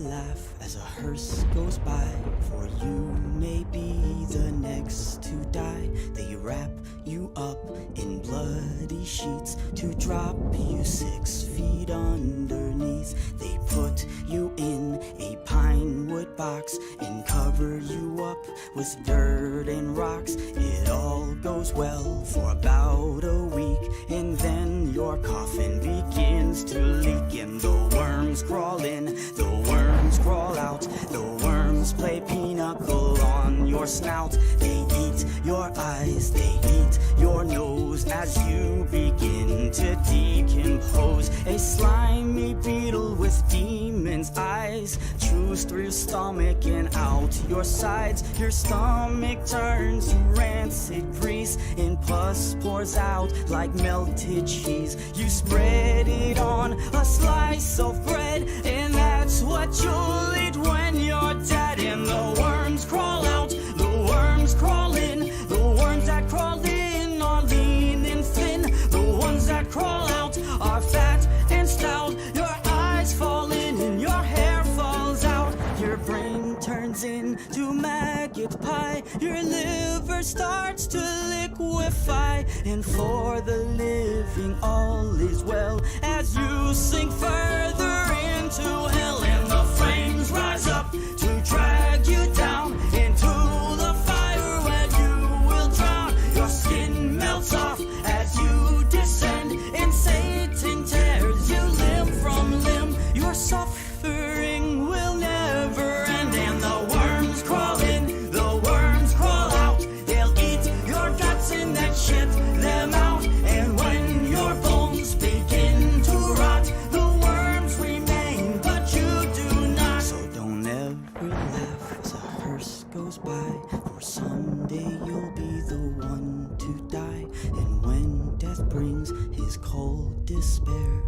laugh as a hearse goes by, for you may be the next to die. They wrap you up in bloody sheets to drop you 6 feet underneath. They put you in a pine wood box and cover you up with dirt and rocks. It all goes well for about a week, and then your coffin begins to leak, and the worms crawl in, the worms crawl out, the worms play pinochle on your snout. They eat your eyes, they eat your nose as you begin to decompose. A slimy beetle with demon's eyes chews through your stomach and out your sides. Your stomach turns to rancid grease, and pus pours out like melted cheese. You spread it on a slice of bread, and that's what you'll eat when you're dead. And the worms crawl out, the worms crawl in, the worms that crawl in are lean and thin, the ones that crawl out are fat and stout. Your eyes fall in and your hair falls out, your brain turns into maggot pie, your liver starts to liquefy, and for the living all is well as you sink further into hell. And the flames rise up to drag you down into the fire where you will drown. Your skin melts off as you descend, and Satan tears you limb from limb. Your suffering will never end, and the worms crawl in, the worms crawl out. They'll eat your guts and then shit them out, and when your bones begin to rot, the worms remain, but you do not. So don't ever laugh as a hearse goes by, for someday you'll be the one to die. And when death brings his cold despair,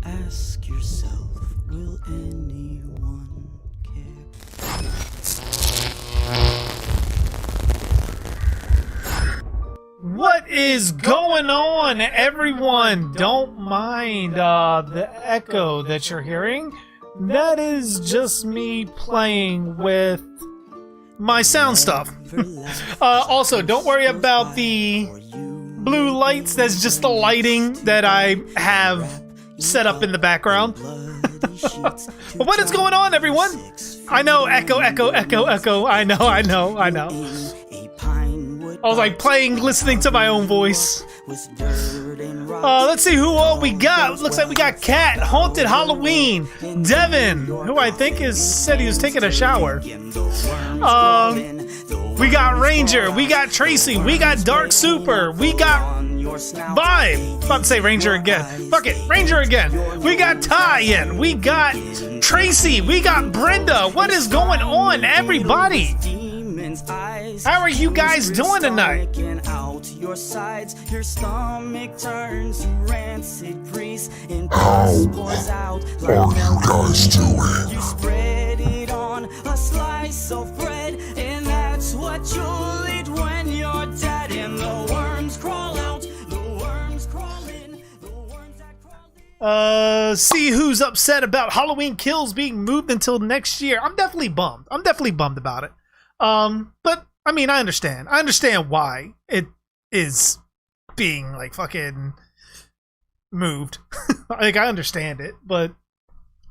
ask yourself, will anyone care? What is going on, everyone? Don't mind the echo that you're hearing. That is just me playing with my sound stuff. Also, don't worry about the blue lights. That's just the lighting that I have set up in the background. But what is going on, everyone? I know, echo, echo, echo, echo. I know. I was like listening to my own voice. Let's see who all we got. Looks like we got Cat, Haunted Halloween, Devin, who I think said he was taking a shower. We got Ranger, we got Tracy, we got Dark Super, we got Vibe. About to say Ranger again. Fuck it, Ranger again. We got Ty in, we got Tracy, we got Brenda. What is going on, everybody? How are you guys doing tonight? Your sides, your stomach turns rancid grease, and pus pours out like are you guys doing? You spread it on a slice of bread, and that's what you'll eat when you're dead. And the worms crawl out, the worms crawl in, the worms that crawl in. See who's upset about Halloween Kills being moved until next year. I'm definitely bummed. I'm definitely bummed about it. But I mean, I understand. I understand why it is being like fucking moved. Like, I understand it, but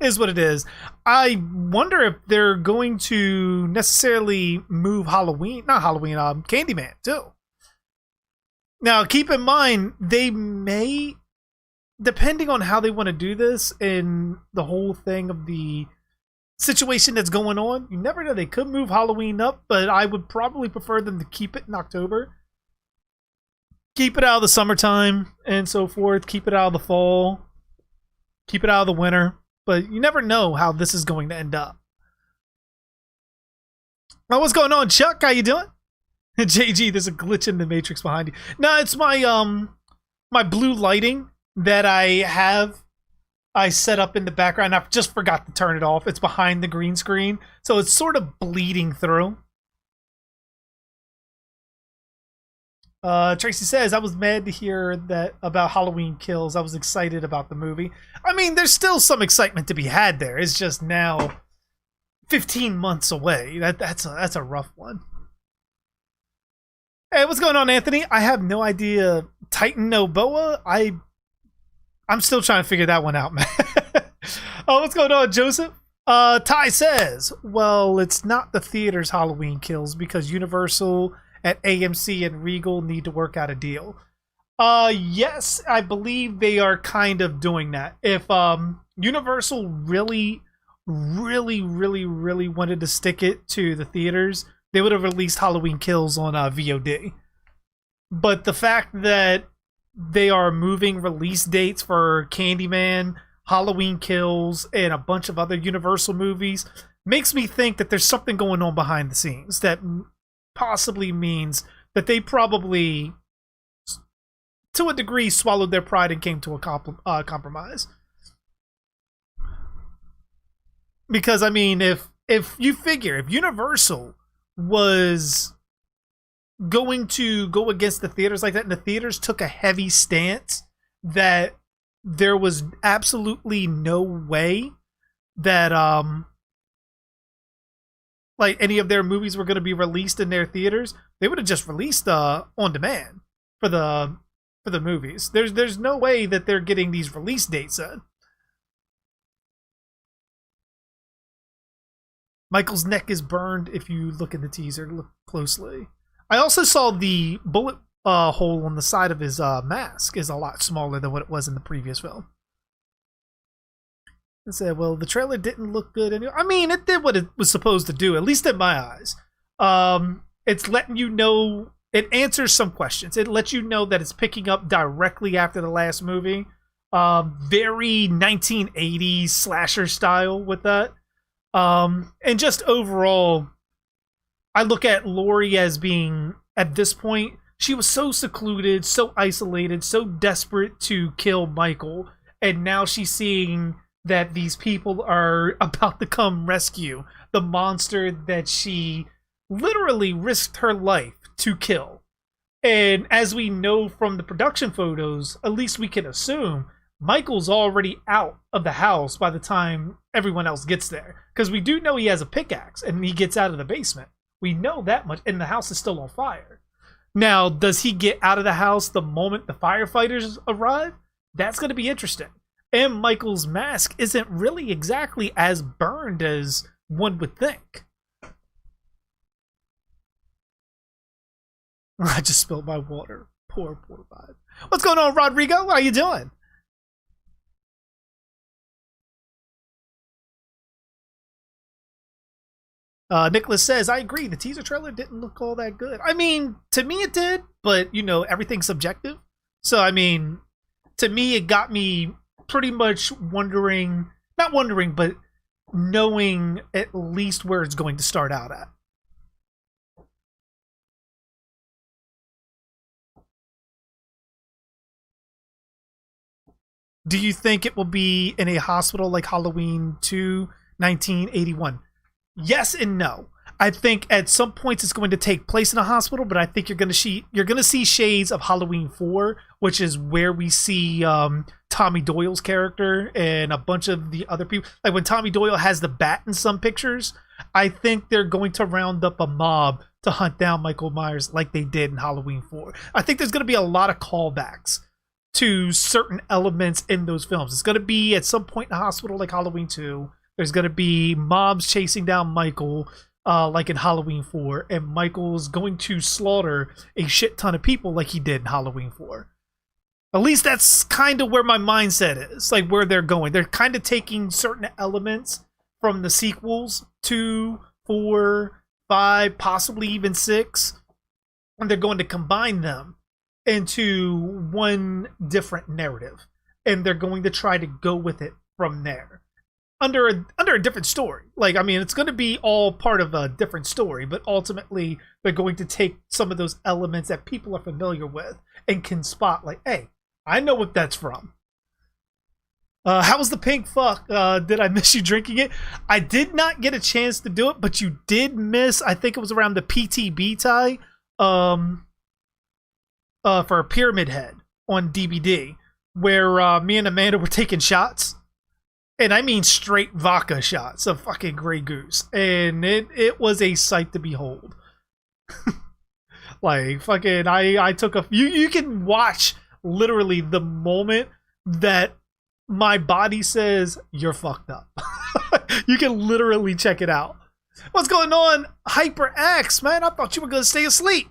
it is what it is. I wonder if they're going to necessarily move Candyman too. Now, keep in mind, they may, depending on how they want to do this and the whole thing of the situation that's going on, you never know, they could move Halloween up, but I would probably prefer them to keep it in October. Keep it out of the summertime and so forth. Keep it out of the fall. Keep it out of the winter. But you never know how this is going to end up. Well, what's going on, Chuck? How you doing? JG, there's a glitch in the Matrix behind you. No, it's my my blue lighting that I set up in the background. I just forgot to turn it off. It's behind the green screen, so it's sort of bleeding through. Tracy says, I was mad to hear that about Halloween Kills. I was excited about the movie. I mean, there's still some excitement to be had there. It's just now 15 months away. That's a rough one. Hey, what's going on, Anthony? I have no idea. Titan Noboa? I'm still trying to figure that one out, man. Oh, what's going on, Joseph? Ty says, well, it's not the theater's Halloween Kills because Universal at AMC and Regal need to work out a deal. Yes, I believe they are kind of doing that. If Universal really wanted to stick it to the theaters, they would have released Halloween Kills on VOD. But the fact that they are moving release dates for Candyman, Halloween Kills, and a bunch of other Universal movies makes me think that there's something going on behind the scenes that possibly means that they probably, to a degree, swallowed their pride and came to a compromise. Because, I mean, if you figure, if Universal was going to go against the theaters like that, and the theaters took a heavy stance that there was absolutely no way that like any of their movies were going to be released in their theaters, they would have just released on demand for the movies. There's no way that they're getting these release dates in. Michael's neck is burned if you look at the teaser. Look closely. I also saw the bullet hole on the side of his mask is a lot smaller than what it was in the previous film. I said, well, the trailer didn't look good anyway. I mean, it did what it was supposed to do, at least in my eyes. It's letting you know, it answers some questions. It lets you know that it's picking up directly after the last movie. Very 1980s slasher style with that. And just overall, I look at Laurie as being, at this point, she was so secluded, so isolated, so desperate to kill Michael, and now she's seeing that these people are about to come rescue the monster that she literally risked her life to kill. And as we know from the production photos, at least we can assume, Michael's already out of the house by the time everyone else gets there. Because we do know he has a pickaxe and he gets out of the basement. We know that much, and the house is still on fire. Now, does he get out of the house the moment the firefighters arrive? That's going to be interesting. And Michael's mask isn't really exactly as burned as one would think. I just spilled my water. Poor vibe. What's going on, Rodrigo? How you doing? Nicholas says, I agree, the teaser trailer didn't look all that good. I mean, to me it did, but, you know, everything's subjective. So, I mean, to me it got me pretty much wondering, not wondering, but knowing at least where it's going to start out at. Do you think it will be in a hospital like Halloween 2, 1981? Yes and no. I think at some points it's going to take place in a hospital, but I think you're going to see shades of Halloween 4, which is where we see Tommy Doyle's character and a bunch of the other people. Like when Tommy Doyle has the bat in some pictures, I think they're going to round up a mob to hunt down Michael Myers like they did in Halloween 4. I think there's going to be a lot of callbacks to certain elements in those films. It's going to be at some point in a hospital like Halloween 2. There's going to be mobs chasing down Michael, like in Halloween 4, and Michael's going to slaughter a shit ton of people like he did in Halloween 4. At least that's kind of where my mindset is, like where they're going. They're kind of taking certain elements from the sequels, 2, 4, 5, possibly even 6, and they're going to combine them into one different narrative, and they're going to try to go with it from there. Under a different story. Like, I mean, it's going to be all part of a different story, but ultimately they're going to take some of those elements that people are familiar with and can spot, like, hey, I know what that's from. How was the pink fuck? Did I miss you drinking it? I did not get a chance to do it, but you did miss, I think it was around the PTB tie, for Pyramid Head on DVD, where me and Amanda were taking shots. And I mean straight vodka shots of fucking Grey Goose. And it was a sight to behold. Like, fucking, I took a... You can watch literally the moment that my body says, you're fucked up. You can literally check it out. What's going on, HyperX, man? I thought you were going to stay asleep.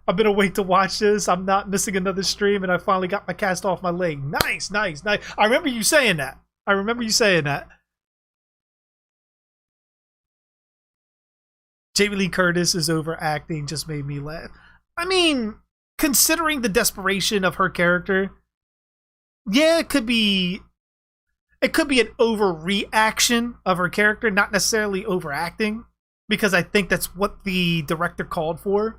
I've been awake to watch this. I'm not missing another stream, and I finally got my cast off my leg. Nice, nice, nice. I remember you saying that. Jamie Lee Curtis's overacting just made me laugh. I mean, considering the desperation of her character, yeah, it could be an overreaction of her character, not necessarily overacting, because I think that's what the director called for.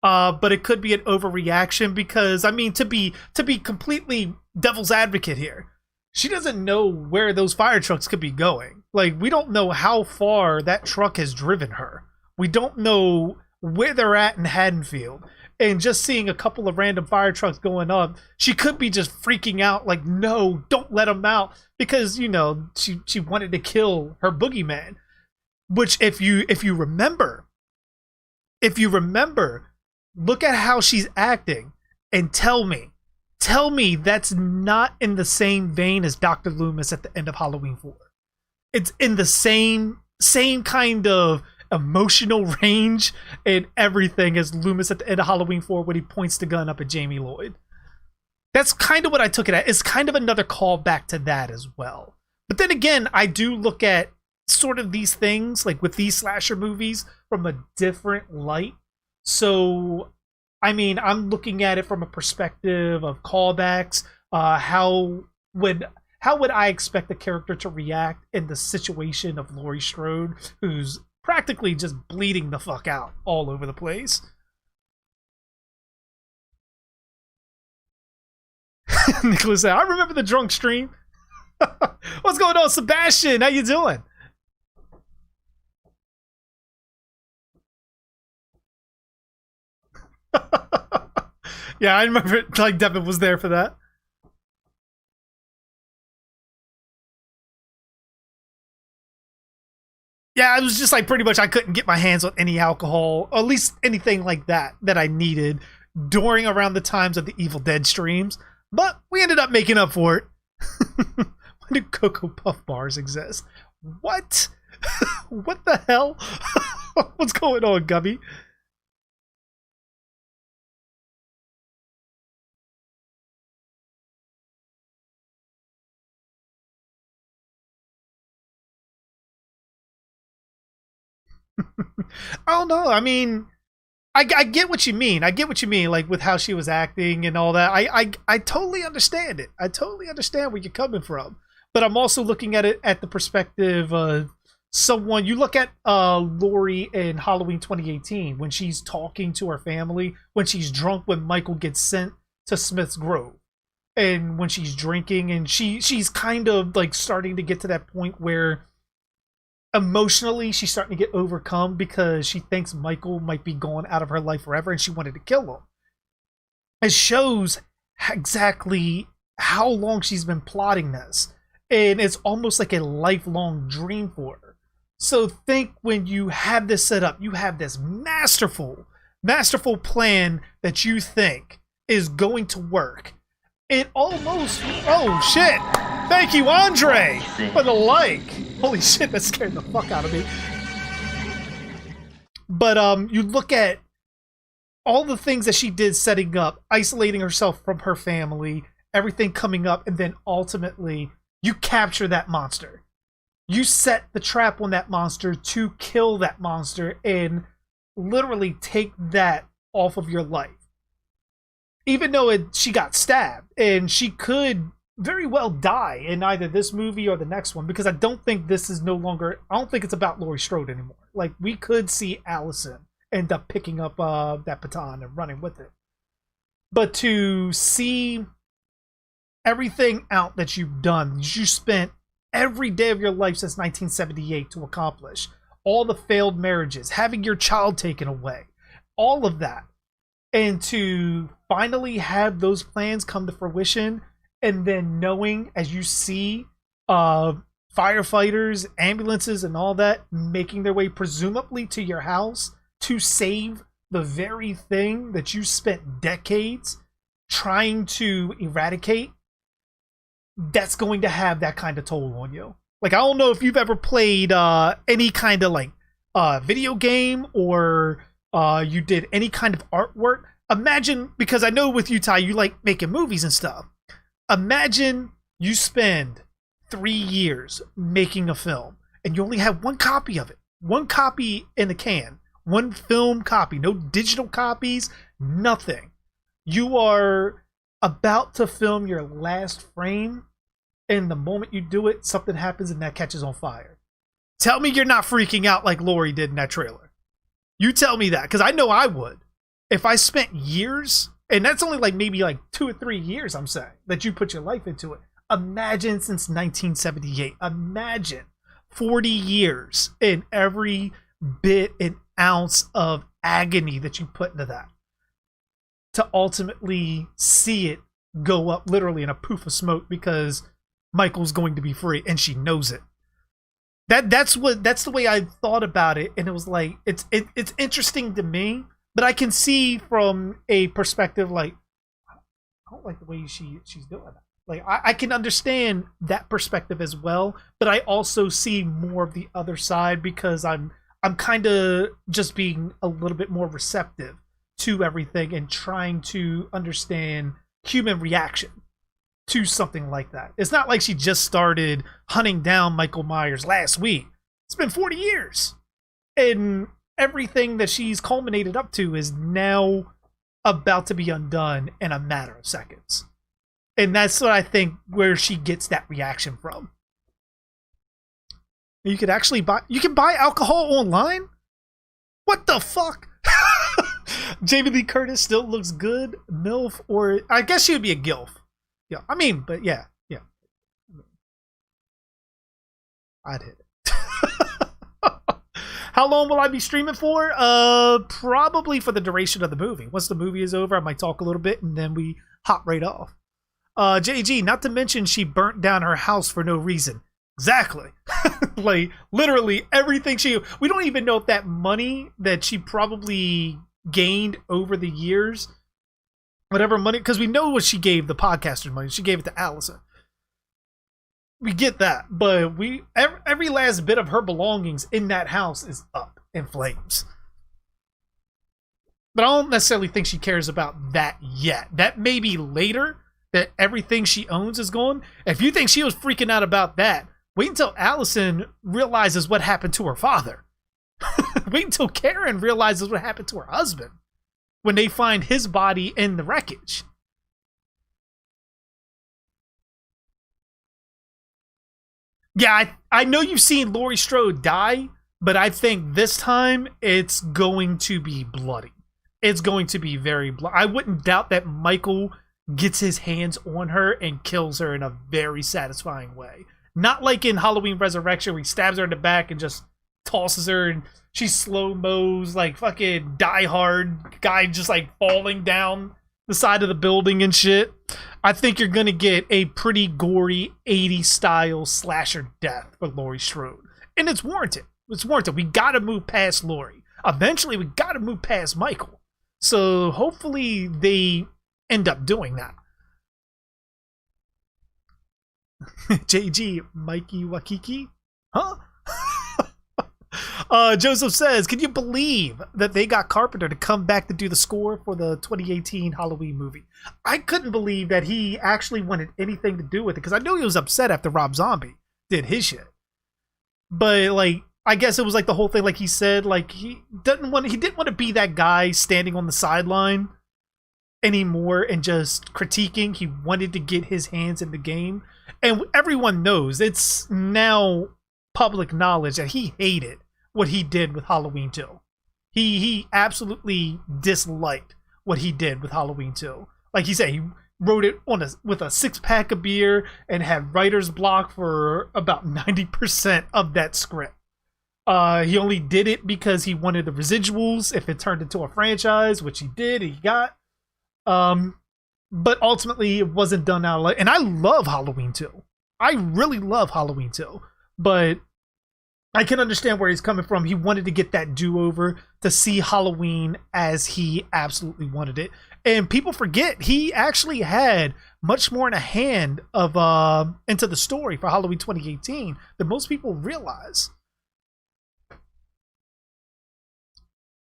But it could be an overreaction because, I mean, to be completely devil's advocate here, she doesn't know where those fire trucks could be going. Like, we don't know how far that truck has driven her. We don't know where they're at in Haddonfield. And just seeing a couple of random fire trucks going up, she could be just freaking out like, no, don't let them out. Because, you know, she wanted to kill her boogeyman. Which, if you remember, look at how she's acting and tell me that's not in the same vein as Dr. Loomis at the end of Halloween 4. It's in the same kind of emotional range and everything as Loomis at the end of Halloween 4 when he points the gun up at Jamie Lloyd. That's kind of what I took it at. It's kind of another callback to that as well. But then again, I do look at sort of these things, like with these slasher movies, from a different light. So, I mean, I'm looking at it from a perspective of callbacks. How would I expect the character to react in the situation of Laurie Strode, who's practically just bleeding the fuck out all over the place? Nicholas said, I remember the drunk stream. What's going on, Sebastian? How you doing? Yeah, I remember it, like Devin was there for that. Yeah, it was just like pretty much I couldn't get my hands on any alcohol, or at least anything like that I needed during around the times of the Evil Dead streams. But we ended up making up for it. When did Cocoa Puff bars exist? What? What the hell? What's going on, Gubby? Oh no, I mean, I get what you mean. I get what you mean, like with how she was acting and all that. I totally understand it. I totally understand where you're coming from. But I'm also looking at it at the perspective of someone. You look at Laurie in Halloween 2018 when she's talking to her family, when she's drunk, when Michael gets sent to Smith's Grove, and when she's drinking, and she's kind of like starting to get to that point where emotionally she's starting to get overcome because she thinks Michael might be gone out of her life forever and she wanted to kill him. It shows exactly how long she's been plotting this, and it's almost like a lifelong dream for her. So think, when you have this set up, you have this masterful plan that you think is going to work. It almost, oh shit, thank you, Andre, for the like. Holy shit, that scared the fuck out of me. But you look at all the things that she did setting up, isolating herself from her family, everything coming up, and then ultimately you capture that monster. You set the trap on that monster to kill that monster and literally take that off of your life. Even though she got stabbed, and she could very well die in either this movie or the next one, because I don't think this is no longer, I don't think it's about Laurie Strode anymore. Like, we could see Allison end up picking up that baton and running with it. But to see everything out that you've done, you spent every day of your life since 1978 to accomplish, all the failed marriages, having your child taken away, all of that, and to finally have those plans come to fruition, and then knowing, as you see firefighters, ambulances, and all that making their way presumably to your house to save the very thing that you spent decades trying to eradicate, that's going to have that kind of toll on you. Like, I don't know if you've ever played any kind of like video game or you did any kind of artwork. Imagine, because I know with you, Ty, you like making movies and stuff. Imagine you spend 3 years making a film and you only have one copy of it. One copy in the can. One film copy. No digital copies. Nothing. You are about to film your last frame, and the moment you do it, something happens and that catches on fire. Tell me you're not freaking out like Lori did in that trailer. You tell me that, because I know I would. If I spent years, and that's only like maybe like 2 or 3 years, I'm saying, that you put your life into it. Imagine since 1978. Imagine 40 years in every bit and ounce of agony that you put into that. To ultimately see it go up literally in a poof of smoke because Michael's going to be free and she knows it. That's the way I thought about it, and it was like it's interesting to me, but I can see from a perspective like I don't like the way she's doing it. Like I can understand that perspective as well, but I also see more of the other side because I'm kind of just being a little bit more receptive to everything and trying to understand human reaction to something like that. It's not like she just started hunting down Michael Myers last week. It's been 40 years. And everything that she's culminated up to is now about to be undone in a matter of seconds. And that's what I think where she gets that reaction from. You could actually buy alcohol online? What the fuck? Jamie Lee Curtis still looks good. MILF, or I guess she would be a GILF. Yeah, I mean, but yeah. I'd hit it. How long will I be streaming for? Probably for the duration of the movie. Once the movie is over, I might talk a little bit and then we hop right off. JG, not to mention she burnt down her house for no reason. Exactly. Like, literally everything we don't even know if that money that she probably gained over the years, whatever money, because we know what she gave the podcasters money. She gave it to Allison. We get that, but every last bit of her belongings in that house is up in flames. But I don't necessarily think she cares about that yet. That may be later, that everything she owns is gone. If you think she was freaking out about that, wait until Allison realizes what happened to her father. Wait until Karen realizes what happened to her husband when they find his body in the wreckage. Yeah, I know you've seen Laurie Strode die, but I think this time it's going to be bloody. It's going to be very bloody. I wouldn't doubt that Michael gets his hands on her and kills her in a very satisfying way. Not like in Halloween Resurrection where he stabs her in the back and just tosses her and she slow-mos like fucking Die Hard guy just like falling down the side of the building and shit. I think you're going to get a pretty gory 80s style slasher death for Laurie Strode. And it's warranted. It's warranted. We got to move past Laurie. Eventually, we got to move past Michael. So hopefully they end up doing that. JG, Mikey Wakiki? Huh? Joseph says, can you believe that they got Carpenter to come back to do the score for the 2018 Halloween movie? I couldn't believe that he actually wanted anything to do with it, because I know he was upset after Rob Zombie did his shit. But like, I guess it was like the whole thing, like he said, like he didn't want to be that guy standing on the sideline anymore and just critiquing. He wanted to get his hands in the game. And everyone knows, it's now public knowledge that he hated what he did with Halloween 2. He absolutely disliked what he did with Halloween 2. Like he said, he wrote it with a 6-pack of beer and had writer's block for about 90% of that script. He only did it because he wanted the residuals if it turned into a franchise, which he did, he got. But ultimately, it wasn't done out of, and I love Halloween 2. I really love Halloween 2, but I can understand where he's coming from. He wanted to get that do-over to see Halloween as he absolutely wanted it. And people forget he actually had much more in a hand of into the story for Halloween 2018 than most people realize.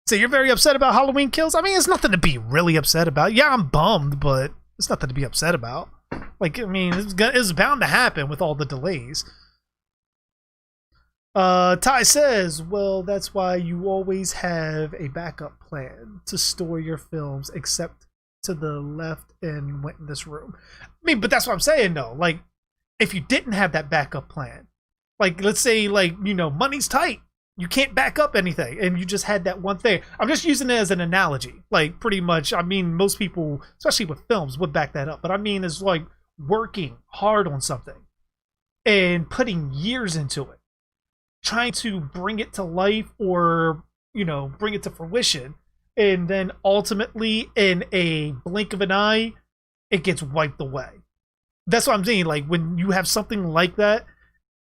So you're very upset about Halloween Kills? I mean, it's nothing to be really upset about. Yeah, I'm bummed, but it's nothing to be upset about. Like, I mean, it's bound to happen with all the delays. Ty says, well, that's why you always have a backup plan to store your films, except to the left and went in this room. I mean, but that's what I'm saying, though. Like, if you didn't have that backup plan, like, let's say, like, you know, money's tight. You can't back up anything, and you just had that one thing. I'm just using it as an analogy. Like, pretty much, I mean, most people, especially with films, would back that up. But I mean, it's like working hard on something and putting years into it, trying to bring it to life or, you know, bring it to fruition. And then ultimately, in a blink of an eye, it gets wiped away. That's what I'm saying. Like, when you have something like that,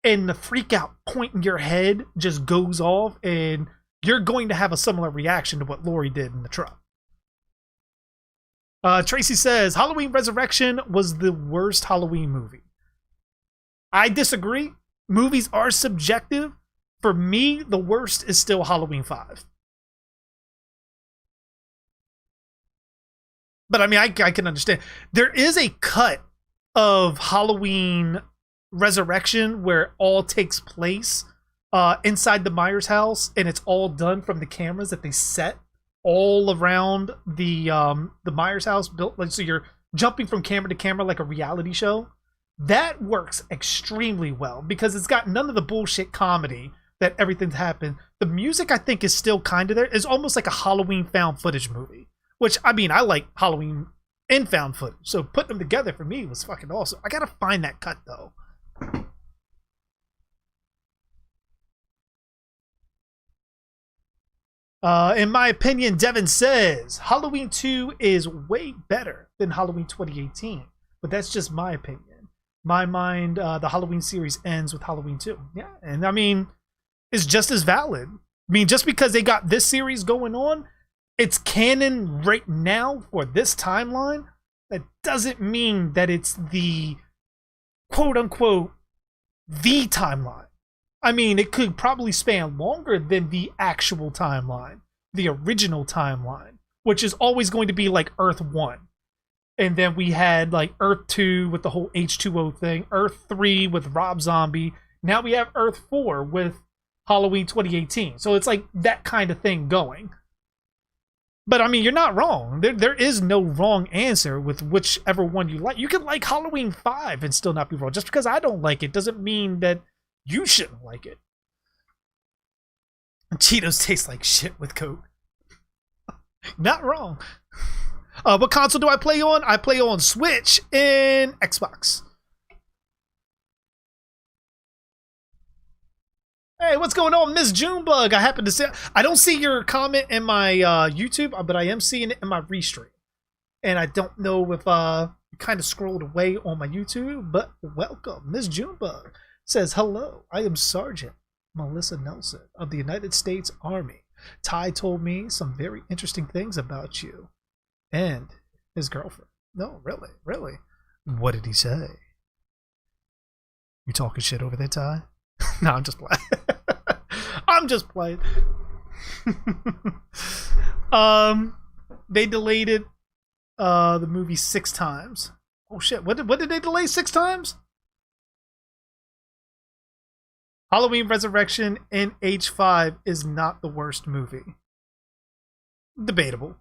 and the freak out point in your head just goes off, and you're going to have a similar reaction to what Lori did in the truck. Tracy says, Halloween Resurrection was the worst Halloween movie. I disagree. Movies are subjective. For me, the worst is still Halloween 5. But I mean, I can understand. There is a cut of Halloween Resurrection where it all takes place inside the Myers house, and it's all done from the cameras that they set all around the Myers house built, like, so you're jumping from camera to camera like a reality show. That works extremely well because it's got none of the bullshit comedy that everything's happened. The music, I think, is still kind of there. It's almost like a Halloween found footage movie, which, I mean, I like Halloween and found footage, so putting them together for me was fucking awesome. I gotta find that cut though. In my opinion, Devin says Halloween 2 is way better than Halloween 2018, but that's just my opinion. My mind, the Halloween series ends with Halloween 2. Yeah, and I mean, it's just as valid. I mean, just because they got this series going on, it's canon right now for this timeline. That doesn't mean that it's the quote unquote the timeline. I mean, it could probably span longer than the actual timeline, the original timeline, which is always going to be like Earth 1. And then we had like Earth 2 with the whole H2O thing, Earth 3 with Rob Zombie. Now we have Earth 4 with Halloween 2018. So it's like that kind of thing going. But I mean, you're not wrong. There is no wrong answer with whichever one you like. You can like Halloween 5 and still not be wrong. Just because I don't like it doesn't mean that you shouldn't like it. Cheetos taste like shit with Coke. Not wrong. What console do I play on? I play on Switch and Xbox. Hey, what's going on, Miss Junebug? I happen to see. I don't see your comment in my YouTube, but I am seeing it in my restream. And I don't know if you kind of scrolled away on my YouTube, but welcome. Miss Junebug says, hello, I am Sergeant Melissa Nelson of the United States Army. Ty told me some very interesting things about you and his girlfriend. No, really, really. What did he say? You talking shit over there, Ty? No, I'm just playing. I'm just playing. They delayed it, the movie 6 times. Oh shit! What did they delay 6 times? Halloween Resurrection in H5 is not the worst movie. Debatable.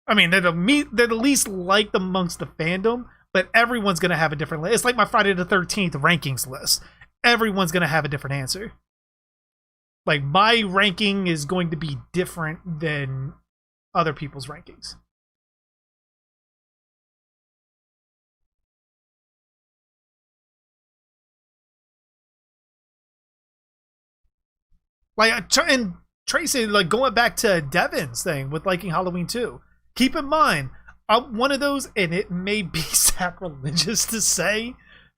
I mean, they're the least liked amongst the fandom, but everyone's going to have a different list. It's like my Friday the 13th rankings list. Everyone's going to have a different answer. Like, my ranking is going to be different than other people's rankings. Like, and Tracy, like, going back to Devin's thing with liking Halloween 2. Keep in mind, one of those, and it may be sacrilegious to say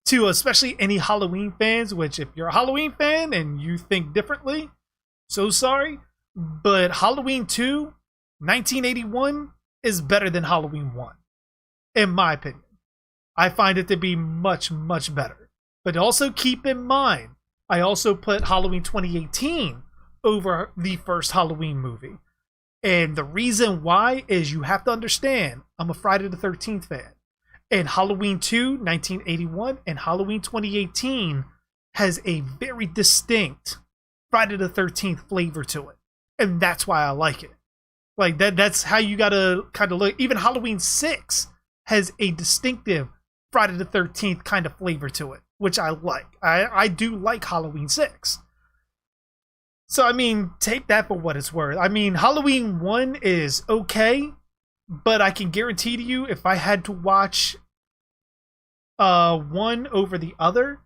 to especially any Halloween fans, which if you're a Halloween fan and you think differently, so sorry, but Halloween 2, 1981 is better than Halloween 1, in my opinion. I find it to be much, much better. But also keep in mind, I also put Halloween 2018 over the first Halloween movie. And the reason why is you have to understand, I'm a Friday the 13th fan. And Halloween 2, 1981, and Halloween 2018 has a very distinct Friday the 13th flavor to it. And that's why I like it. Like that's how you gotta kind of look. Even Halloween 6 has a distinctive Friday the 13th kind of flavor to it, which I like. I do like Halloween 6. So, I mean, take that for what it's worth. I mean, Halloween 1 is okay, but I can guarantee to you if I had to watch one over the other,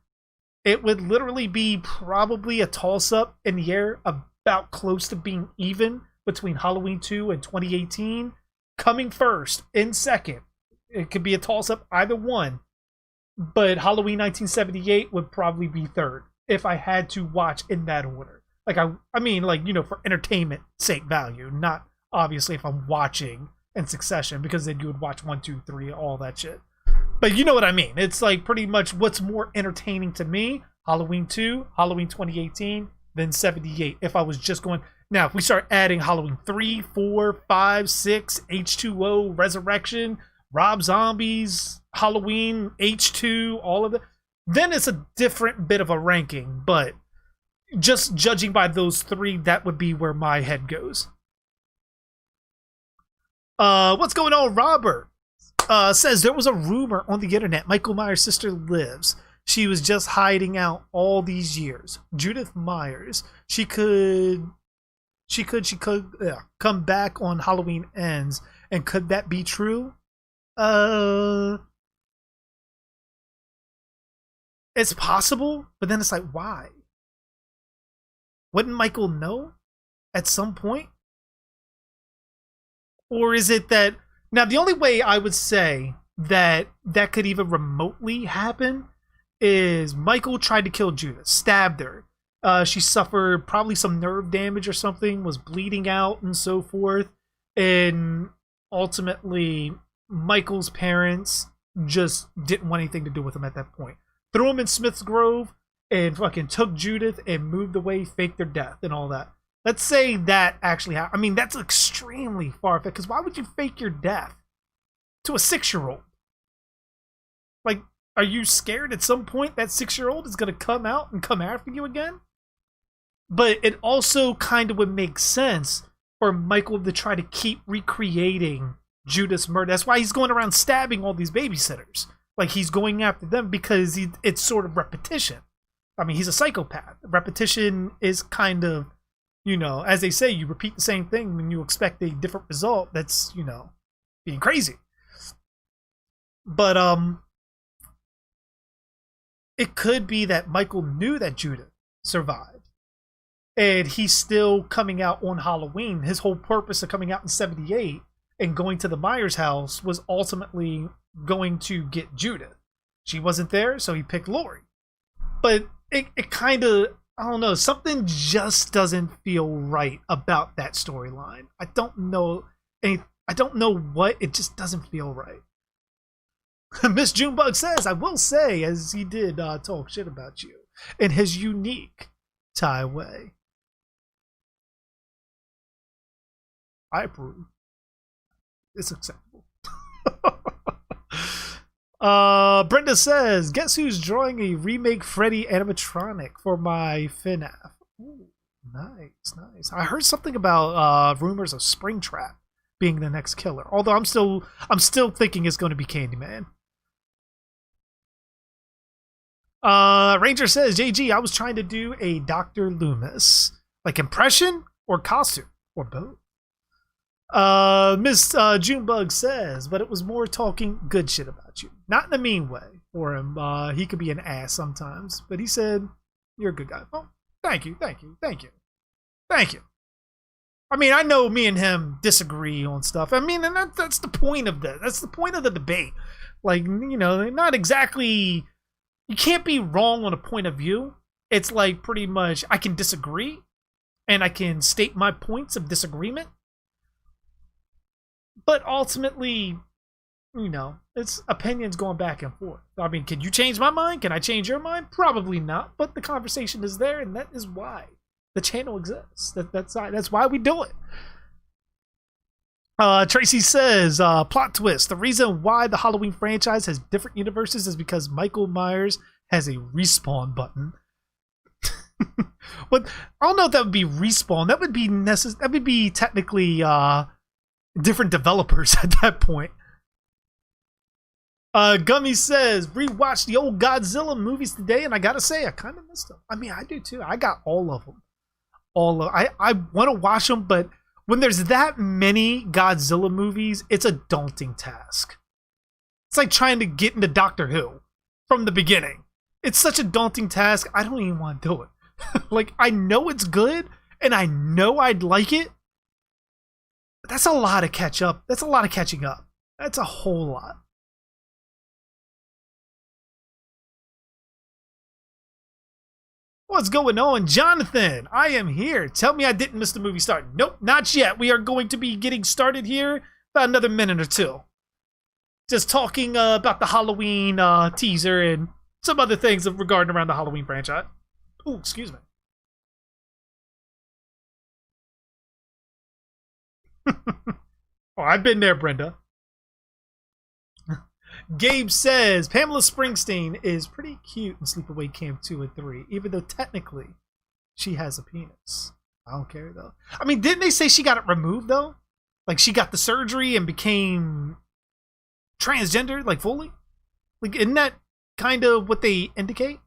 it would literally be probably a toss-up in the air about close to being even between Halloween 2 and 2018. Coming first, in second. It could be a toss-up, either one. But Halloween 1978 would probably be third if I had to watch in that order. Like, I mean, like, you know, for entertainment sake value, not obviously if I'm watching in succession, because then you would watch 1, 2, 3, all that shit. But you know what I mean. It's like pretty much what's more entertaining to me, Halloween 2, Halloween 2018, then 78. If I was just going... Now, if we start adding Halloween 3, 4, 5, 6, H2O, Resurrection, Rob Zombies, Halloween, H2, all of it, then it's a different bit of a ranking. But just judging by those three, that would be where my head goes. What's going on, Robert? Says there was a rumor on the internet Michael Myers' sister lives. She was just hiding out all these years. Judith Myers. She could come back on Halloween Ends. And could that be true? It's possible, but then it's like, why? Wouldn't Michael know at some point? Or is it that... Now, the only way I would say that that could even remotely happen is Michael tried to kill Judith, stabbed her. She suffered probably some nerve damage or something, was bleeding out and so forth. And ultimately, Michael's parents just didn't want anything to do with him at that point. Threw him in Smith's Grove and fucking took Judith and moved away, faked their death and all that. Let's say that actually happened. I mean, that's extremely far-fetched, because why would you fake your death to a 6-year-old? Like, are you scared at some point that 6-year-old is going to come out and come after you again? But it also kind of would make sense for Michael to try to keep recreating Judith's murder. That's why he's going around stabbing all these babysitters. Like, he's going after them because it's sort of repetition. I mean, he's a psychopath. Repetition is kind of, you know, as they say, you repeat the same thing when you expect a different result. That's, you know, being crazy. But, it could be that Michael knew that Judith survived. And he's still coming out on Halloween. His whole purpose of coming out in 78 and going to the Myers house was ultimately going to get Judith. She wasn't there, so he picked Laurie. But it kind of, I don't know, something just doesn't feel right about that storyline. I don't know what, it just doesn't feel right. Miss Junebug says, I will say, as he did talk shit about you in his unique Thai way. I approve. It's acceptable. Brenda says, guess who's drawing a remake Freddy animatronic for my FNAF? Ooh, nice. I heard something about rumors of Springtrap being the next killer. Although I'm still thinking it's going to be Candyman. Ranger says, JG, I was trying to do a Dr. Loomis. Like impression or costume? Or both? Miss Junebug says, but it was more talking good shit about you. Not in a mean way for him. He could be an ass sometimes. But he said, you're a good guy. Oh, thank you. I mean, I know me and him disagree on stuff. I mean, and that's the point of this. That's the point of the debate. Like, you know, not exactly. You can't be wrong on a point of view. It's like pretty much I can disagree, and I can state my points of disagreement. But ultimately, you know, it's opinions going back and forth. I mean, can you change my mind? Can I change your mind? Probably not. But the conversation is there, and that is why the channel exists. That's why we do it. Tracy says, plot twist. The reason why the Halloween franchise has different universes is because Michael Myers has a respawn button. But I don't know if that would be respawn. That would be that would be technically different developers at that point. Gummy says, rewatched the old Godzilla movies today, and I gotta say, I kind of missed them. I mean, I do too. I got all of them. I want to watch them, but when there's that many Godzilla movies, it's a daunting task. It's like trying to get into Doctor Who from the beginning. It's such a daunting task, I don't even want to do it. Like, I know it's good, and I know I'd like it, but that's a lot of catch up. That's a lot of catching up. That's a whole lot. What's going on, Jonathan? I am here. Tell me I didn't miss the movie start. Nope, not yet. We are going to be getting started here about another minute or two. Just talking about the Halloween teaser and some other things regarding around the Halloween franchise. Oh, excuse me. Oh, I've been there, Brenda. Gabe says, Pamela Springsteen is pretty cute in Sleepaway Camp 2 and 3, even though technically she has a penis. I don't care, though. I mean, didn't they say she got it removed, though? Like, she got the surgery and became transgender, like, fully? Like, isn't that kind of what they indicate?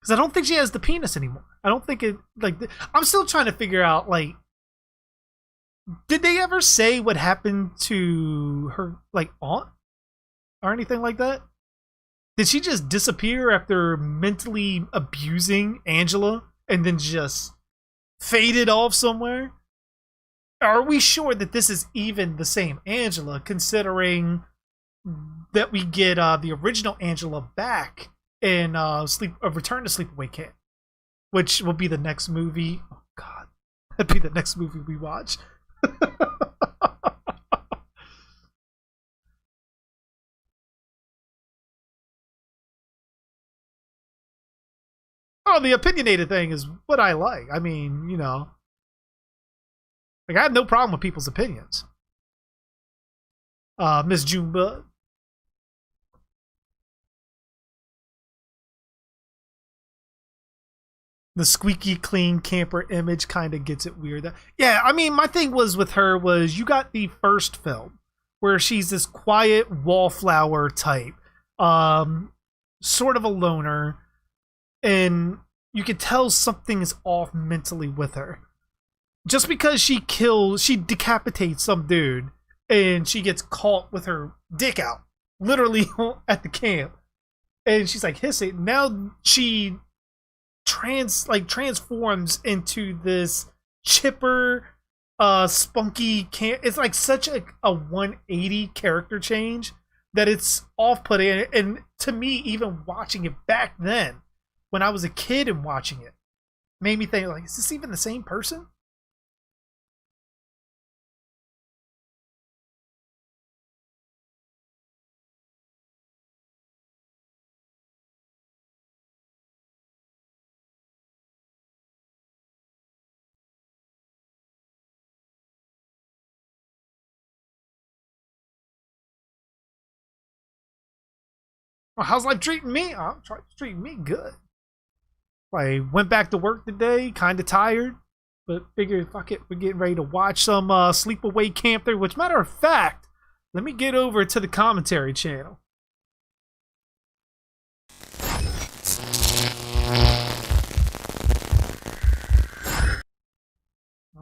Because I don't think she has the penis anymore. I don't think it, like, I'm still trying to figure out, like, did they ever say what happened to her, like, aunt? Or anything like that? Did she just disappear after mentally abusing Angela and then just faded off somewhere? Are we sure that this is even the same Angela, considering that we get the original Angela back in Return to Sleepaway Camp, which will be the next movie. Oh God, that'd be the next movie we watch. Oh, the opinionated thing is what I like. I mean, you know, like I have no problem with people's opinions. Miss Junebug. The squeaky clean camper image kind of gets it weird. Yeah, I mean, my thing was with her was you got the first film where she's this quiet wallflower type, sort of a loner. And you can tell something is off mentally with her. Just because she decapitates some dude and she gets caught with her dick out, literally at the camp. And she's like hissing. Now she transforms into this chipper, spunky camp. It's like such a 180 character change that it's off-putting. And to me, even watching it back then, when I was a kid and watching it, made me think, like, is this even the same person? Well, how's life treating me? Oh, treating me good. I went back to work today, kind of tired, but figured, fuck it, we're getting ready to watch some Sleepaway Camp 3, which, matter of fact, let me get over to the commentary channel.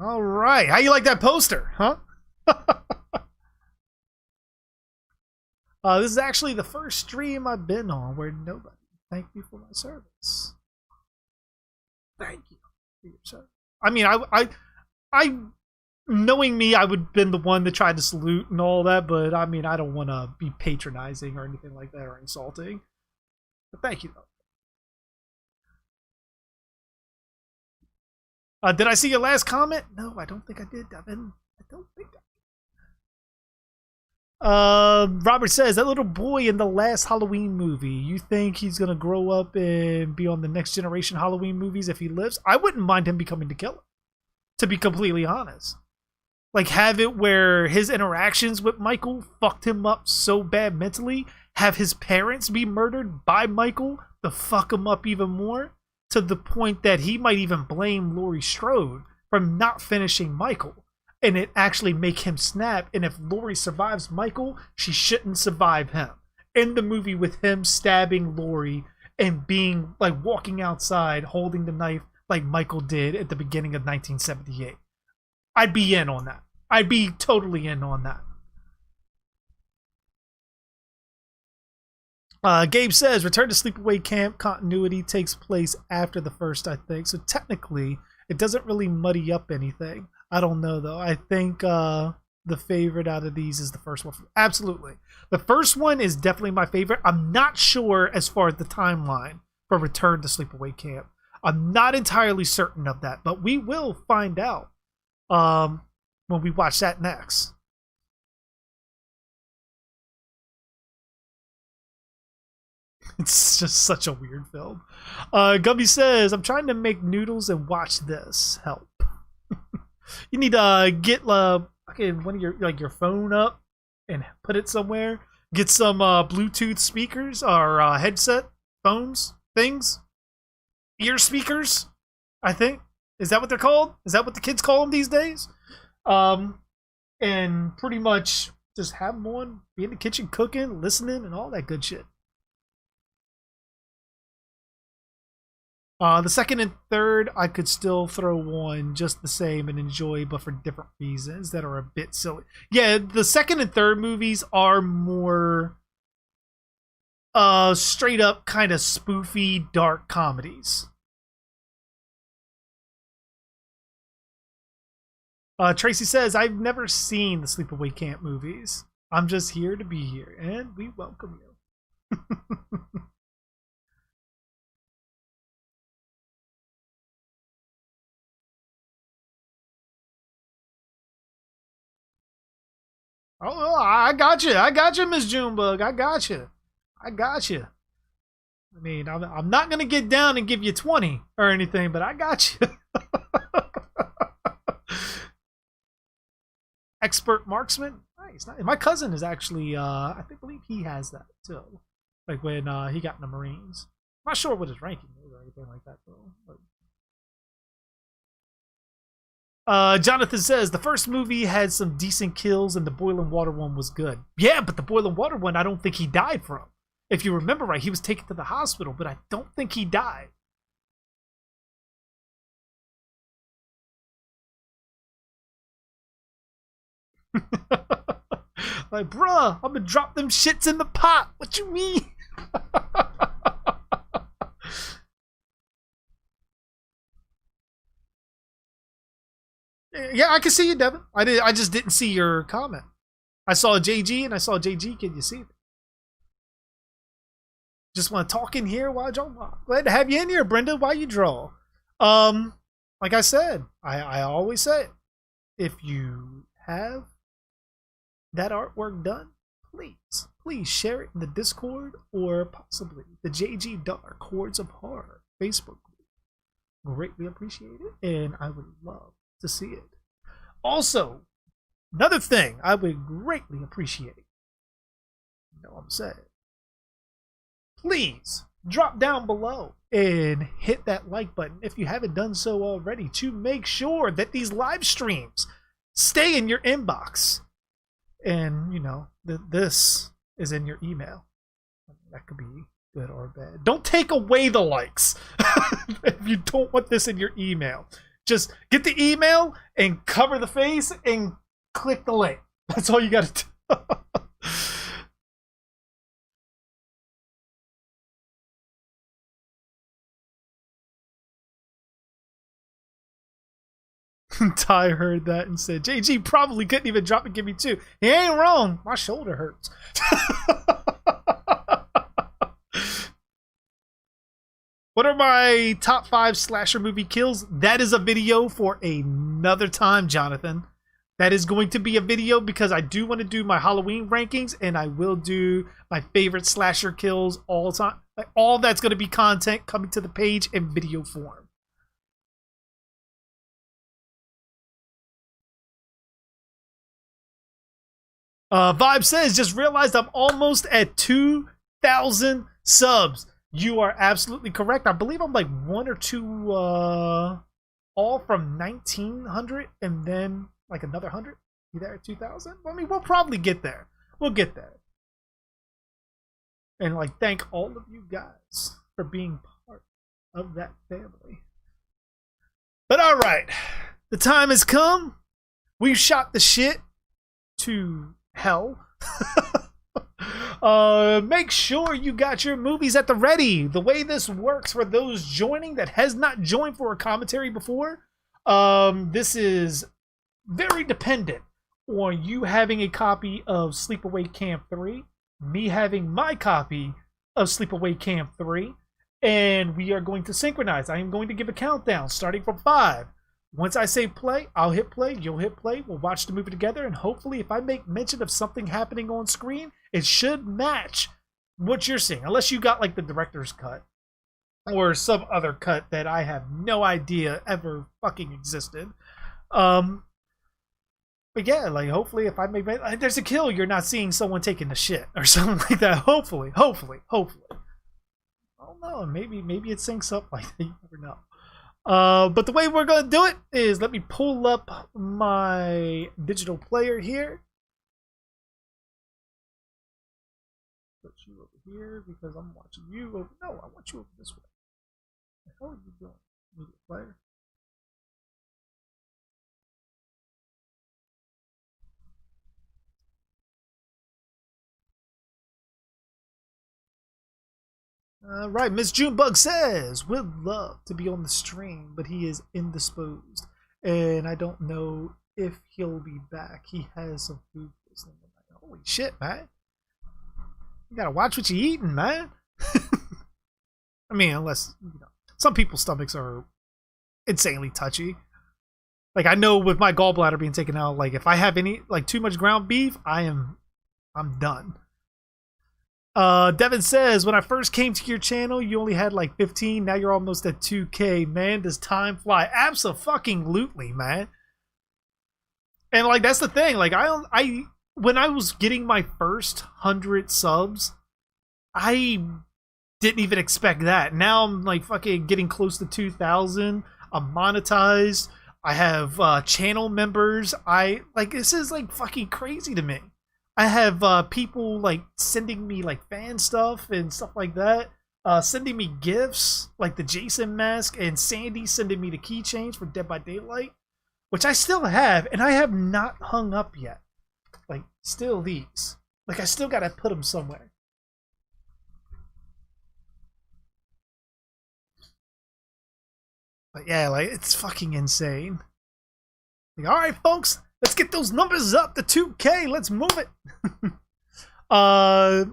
All right, how you like that poster, huh? This is actually the first stream I've been on where nobody thanked me for my service. Thank you for your service. I mean, I knowing me, I would have been the one that tried to salute and all that, but I mean, I don't want to be patronizing or anything like that or insulting. But thank you, though. Did I see your last comment? No, I don't think I did, Devin. I don't think Robert says, that little boy in the last Halloween movie, you think he's going to grow up and be on the next generation Halloween movies if he lives? I wouldn't mind him becoming the killer, to be completely honest. Like, have it where his interactions with Michael fucked him up so bad mentally, have his parents be murdered by Michael to fuck him up even more, to the point that he might even blame Laurie Strode for not finishing Michael, and it actually make him snap. And if Laurie survives Michael, she shouldn't survive him. In the movie with him stabbing Laurie and being like walking outside holding the knife like Michael did at the beginning of 1978. I'd be in on that. I'd be totally in on that. Gabe says, Return to Sleepaway Camp continuity takes place after the first, I think. So technically, it doesn't really muddy up anything. I don't know, though. I think the favorite out of these is the first one. Absolutely. The first one is definitely my favorite. I'm not sure as far as the timeline for Return to Sleepaway Camp. I'm not entirely certain of that, but we will find out when we watch that next. It's just such a weird film. Gumby says, I'm trying to make noodles and watch this. Help. You need to get one of your phone up and put it somewhere. Get some Bluetooth speakers or headset phones things, ear speakers. I think, is that what they're called? Is that what the kids call them these days? And pretty much just have them on, be in the kitchen cooking, listening, and all that good shit. The second and third, I could still throw on just the same and enjoy, but for different reasons that are a bit silly. Yeah, the second and third movies are more straight up kind of spoofy, dark comedies. Tracy says, I've never seen the Sleepaway Camp movies. I'm just here to be here, and we welcome you. Oh, I got you. I got you, Miss Junebug. I got you. I got you. I mean, I'm not going to get down and give you 20 or anything, but I got you. Expert marksman? Nice. My cousin is actually, I believe he has that too. Like when he got in the Marines. I'm not sure what his ranking is or anything like that though. But... Jonathan says, the first movie had some decent kills and the boiling water one was good. Yeah, but the boiling water one, I don't think he died from. If you remember right, he was taken to the hospital, but I don't think he died. Like, bruh, I'm gonna drop them shits in the pot. What you mean? Yeah, I can see you, Devin. I just didn't see your comment. I saw JG and I saw JG. Can you see it? Just want to talk in here while I draw. Glad to have you in here, Brenda, while you draw. Like I said, I always say it. If you have that artwork done, please share it in the Discord or possibly the JG Dark Hordes of Horror Facebook group. Greatly appreciate it, and I would love to see it. Also, another thing I would greatly appreciate. You know what I'm saying? Please drop down below and hit that like button if you haven't done so already to make sure that these live streams stay in your inbox. And, you know, this is in your email. That could be good or bad. Don't take away the likes if you don't want this in your email. Just get the email and cover the face and click the link. That's all you got to do. Ty heard that and said, JG probably couldn't even drop and give me 2. He ain't wrong. My shoulder hurts. What are my top 5 slasher movie kills? That is a video for another time, Jonathan. That is going to be a video because I do want to do my Halloween rankings, and I will do my favorite slasher kills all time. Like, all that's going to be content coming to the page in video form. Vibe says, just realized I'm almost at 2,000 subs. You are absolutely correct. I believe I'm like 1 or 2, all from 1,900 and then like another 100. You there at 2,000? I mean, we'll probably get there. We'll get there. And like, thank all of you guys for being part of that family. But all right, the time has come. We've shot the shit to hell. Make sure you got your movies at the ready. The way this works for those joining that has not joined for a commentary before, this is very dependent on you having a copy of Sleepaway Camp 3, me having my copy of Sleepaway Camp 3, and we are going to synchronize. I am going to give a countdown starting from 5. Once I say play, I'll hit play, you'll hit play, we'll watch the movie together, and hopefully if I make mention of something happening on screen, it should match what you're seeing, unless you got like the director's cut or some other cut that I have no idea ever fucking existed. But yeah, like hopefully if I make, like, there's a kill, you're not seeing someone taking the shit or something like that. Hopefully. I don't know, maybe it syncs up like that, you never know. But the way we're going to do it is, let me pull up my digital player here. Put you over here because I'm watching you over. No, I want you over this way. What the hell are you doing, media player? Right, Miss Junebug says, would love to be on the stream, but he is indisposed, and I don't know if he'll be back. He has some food poisoning. Holy shit, man. You gotta watch what you're eating, man. I mean, unless, you know, some people's stomachs are insanely touchy. Like, I know with my gallbladder being taken out, like, if I have any, like, too much ground beef, I'm done. Devin says, when I first came to your channel, you only had like 15. Now you're almost at 2K. Man, does time fly? Abso-fucking-lutely, man. And like, that's the thing. Like, when I was getting my first 100 subs, I didn't even expect that. Now I'm like fucking getting close to 2,000. I'm monetized. I have channel members. This is like fucking crazy to me. I have people like sending me like fan stuff and stuff like that, sending me gifts like the Jason mask, and Sandy sending me the keychains for Dead by Daylight, which I still have, and I have not hung up yet. Like, still these. Like, I still gotta put them somewhere. But yeah, like, it's fucking insane. Like, all right, folks. Let's get those numbers up to 2K. Let's move it.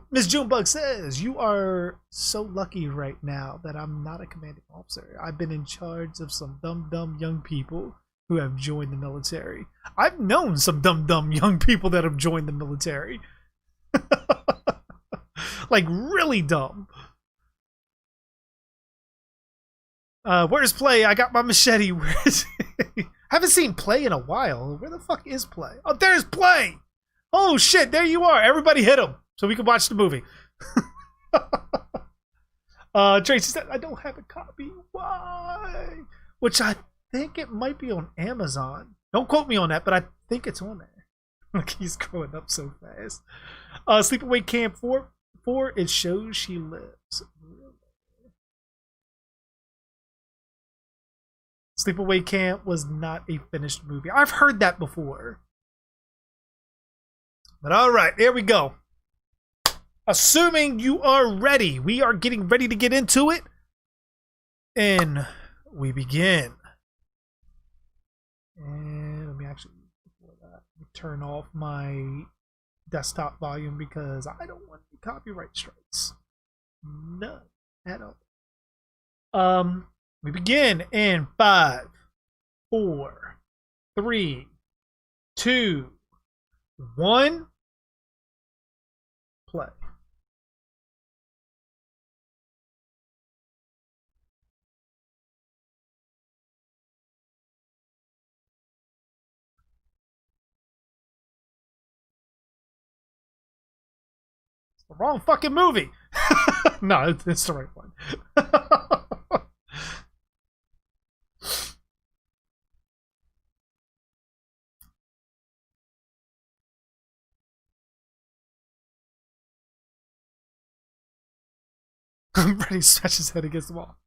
Miss Junebug says, you are so lucky right now that I'm not a commanding officer. I've been in charge of some dumb young people who have joined the military. I've known some dumb young people that have joined the military. Like, really dumb. Where's Play? I got my machete. Where is he? Haven't seen Play in a while. Where the fuck is Play? Oh, there's Play! Oh shit, there you are. Everybody hit him so we can watch the movie. Tracy said, I don't have a copy. Why? Which I think it might be on Amazon. Don't quote me on that, but I think it's on there. Like, he's growing up so fast. Sleepaway Camp 4, it shows she lives. Sleepaway Camp was not a finished movie. I've heard that before. But all right, here we go. Assuming you are ready, we are getting ready to get into it. And we begin. And Turn off my desktop volume because I don't want any copyright strikes. None at all. We begin in 5, 4, 3, 2, 1. Play. It's the wrong fucking movie. No, it's the right one. Brady smashed his head against the wall.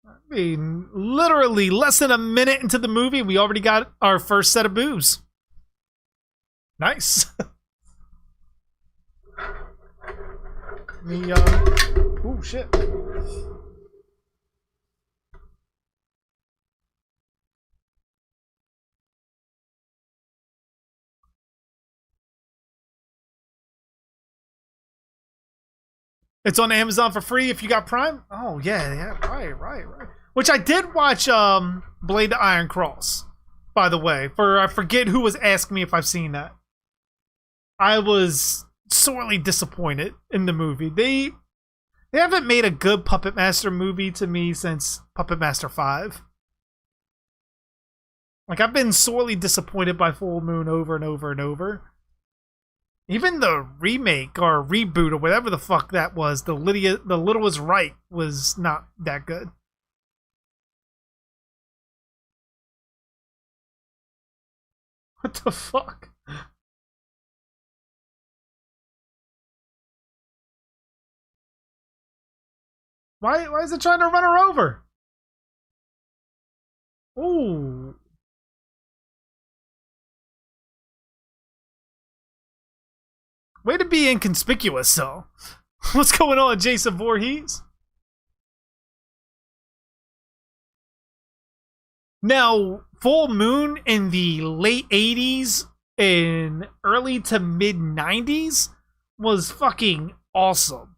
I mean, literally less than a minute into the movie, we already got our first set of boobs. Nice. Oh shit. It's on Amazon for free if you got Prime. Oh yeah, right. Which I did watch Blade the Iron Cross, by the way. I forget who was asking me if I've seen that. I was sorely disappointed in the movie. They haven't made a good Puppet Master movie to me since Puppet Master 5. Like, I've been sorely disappointed by Full Moon over and over and over. Even the remake or reboot or whatever the fuck that was, The Little Was Right, was not that good. What the fuck? Why is it trying to run her over? Ooh. Way to be inconspicuous, though. What's going on, Jason Voorhees? Now, Full Moon in the late 80s and early to mid 90s was fucking awesome.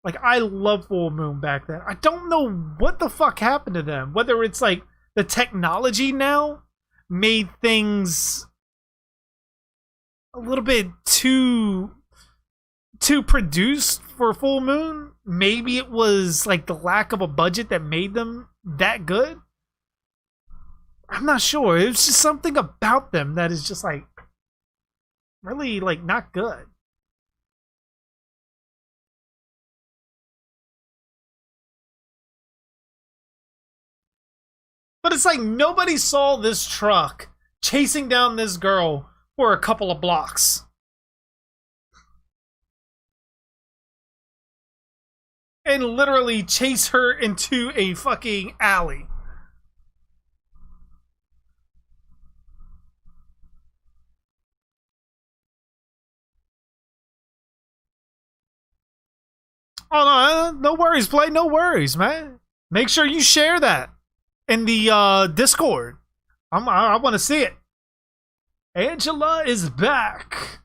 Like, I love Full Moon back then. I don't know what the fuck happened to them. Whether it's like the technology now made things a little bit too produced for Full Moon. Maybe it was like the lack of a budget that made them that good. I'm not sure. It was just something about them that is just like really like not good. But it's like nobody saw this truck chasing down this girl for a couple of blocks. And literally chase her into a fucking alley. Oh, no worries, Play. No worries, man. Make sure you share that in the Discord. I want to see it. Angela is back.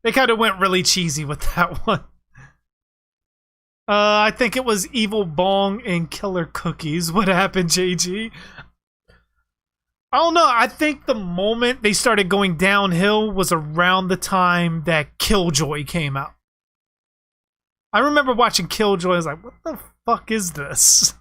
They kind of went really cheesy with that one. I think it was Evil Bong and Killer Cookies. What happened, JG? I don't know. I think the moment they started going downhill was around the time that Killjoy came out. I remember watching Killjoy. I was like, what the fuck is this?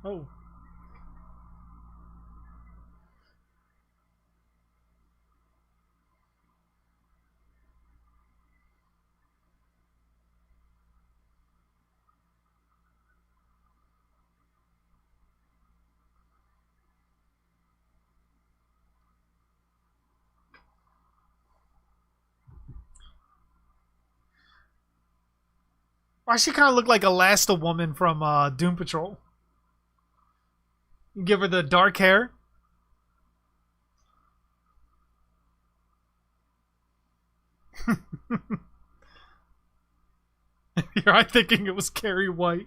Oh. Why she kind of look like Elasta Woman from Doom Patrol? You give her the dark hair. You're thinking it was Carrie White.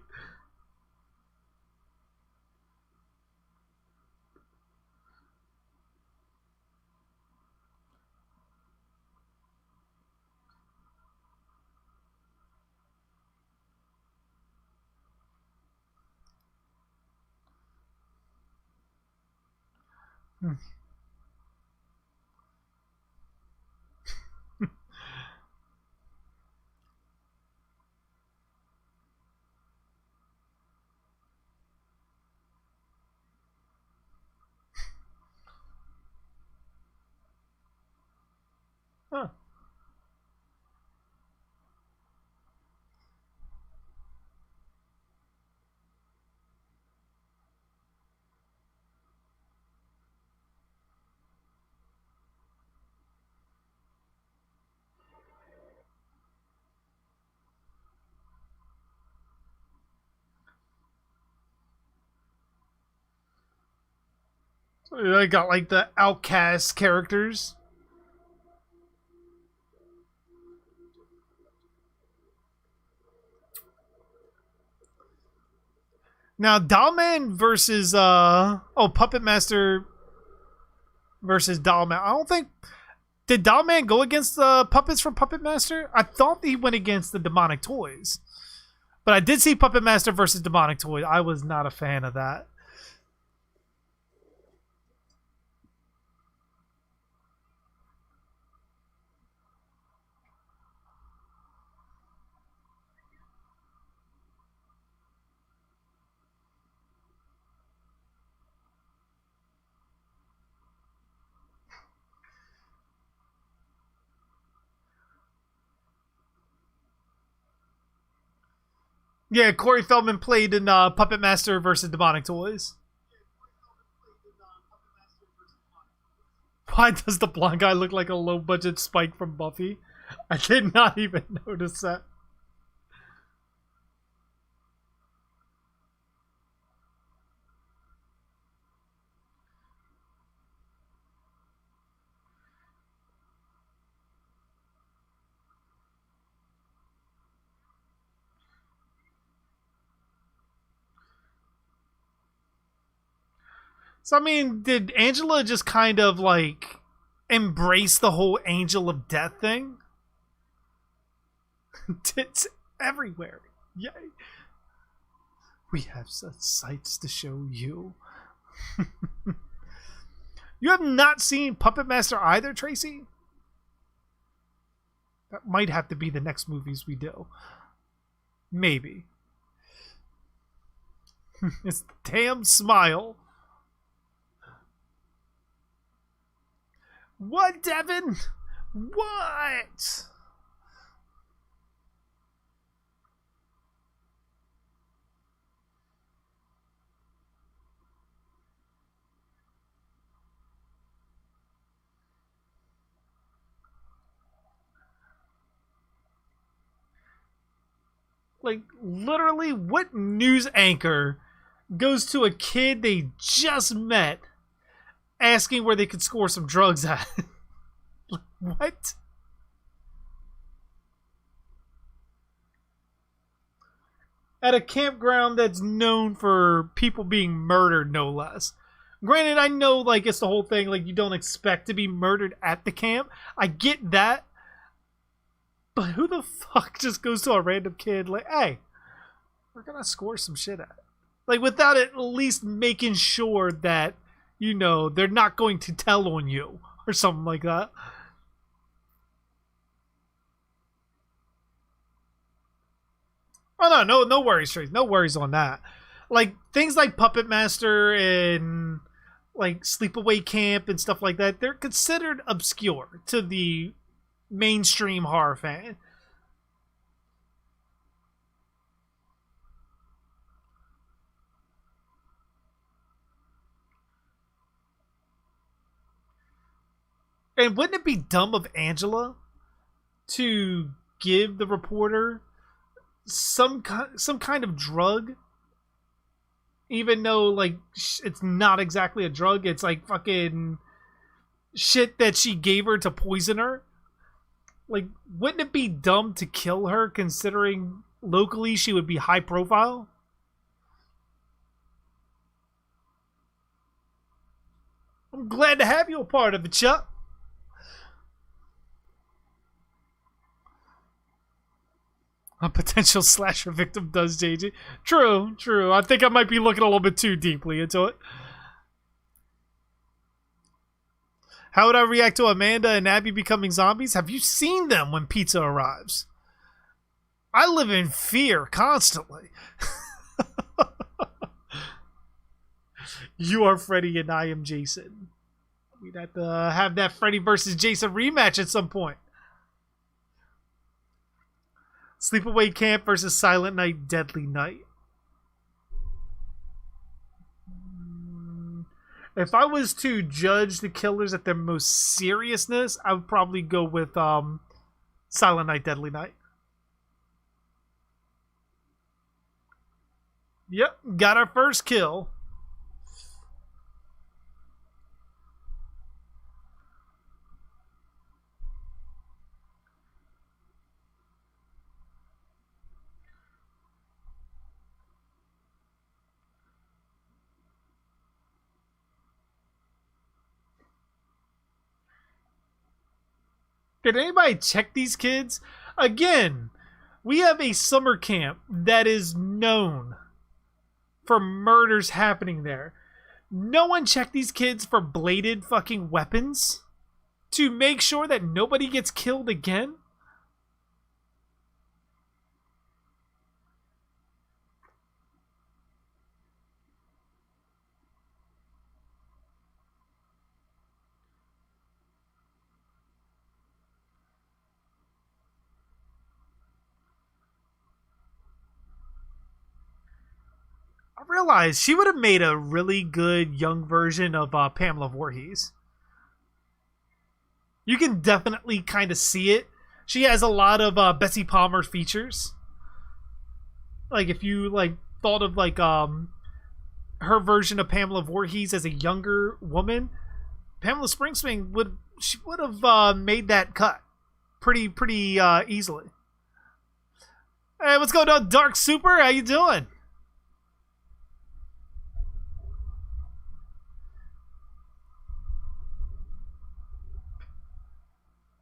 Huh. So they got like the outcast characters. Now, Dollman versus Puppet Master versus Dollman. I don't think did Dollman go against the puppets from Puppet Master? I thought he went against the demonic toys, but I did see Puppet Master versus demonic toys. I was not a fan of that. Yeah, Corey Feldman played in Puppet Master versus Demonic Toys. Why does the blonde guy look like a low-budget Spike from Buffy? I did not even notice that. So, I mean, did Angela just kind of, like, embrace the whole Angel of Death thing? Tits everywhere. Yay. We have such sights to show you. You have not seen Puppet Master either, Tracy? That might have to be the next movies we do. Maybe. It's the damn smile. What, Devin? What? Like, literally, what news anchor goes to a kid they just met asking where they could score some drugs at? What? At a campground that's known for people being murdered, no less. Granted, I know, like, it's the whole thing, like, you don't expect to be murdered at the camp. I get that. But who the fuck just goes to a random kid like, hey, we're gonna score some shit at? Like, without at least making sure that, you know, they're not going to tell on you or something like that. Oh, no worries, Trace. No worries on that. Like, things like Puppet Master and, like, Sleepaway Camp and stuff like that, they're considered obscure to the mainstream horror fan. And wouldn't it be dumb of Angela to give the reporter some kind of drug, even though like it's not exactly a drug. It's like fucking shit that she gave her to poison her. Like, wouldn't it be dumb to kill her considering locally she would be high profile? I'm glad to have you a part of it, Chuck. A potential slasher victim does, JJ. True, true. I think I might be looking a little bit too deeply into it. How would I react to Amanda and Abby becoming zombies? Have you seen them when pizza arrives? I live in fear constantly. You are Freddy and I am Jason. We'd have to have that Freddy versus Jason rematch at some point. Sleepaway Camp versus Silent Night, Deadly Night. If I was to judge the killers at their most seriousness, I would probably go with Silent Night, Deadly Night. Yep, got our first kill. Did anybody check these kids? Again, we have a summer camp that is known for murders happening there. No one checked these kids for bladed fucking weapons to make sure that nobody gets killed again? I realized she would have made a really good young version of Pamela Voorhees. You can definitely kind of see it. She has a lot of Betsy Palmer features. Like if you like thought of like her version of Pamela Voorhees as a younger woman, Pamela Springsteen would have made that cut pretty easily. Hey, what's going on, Dark Super? How you doing?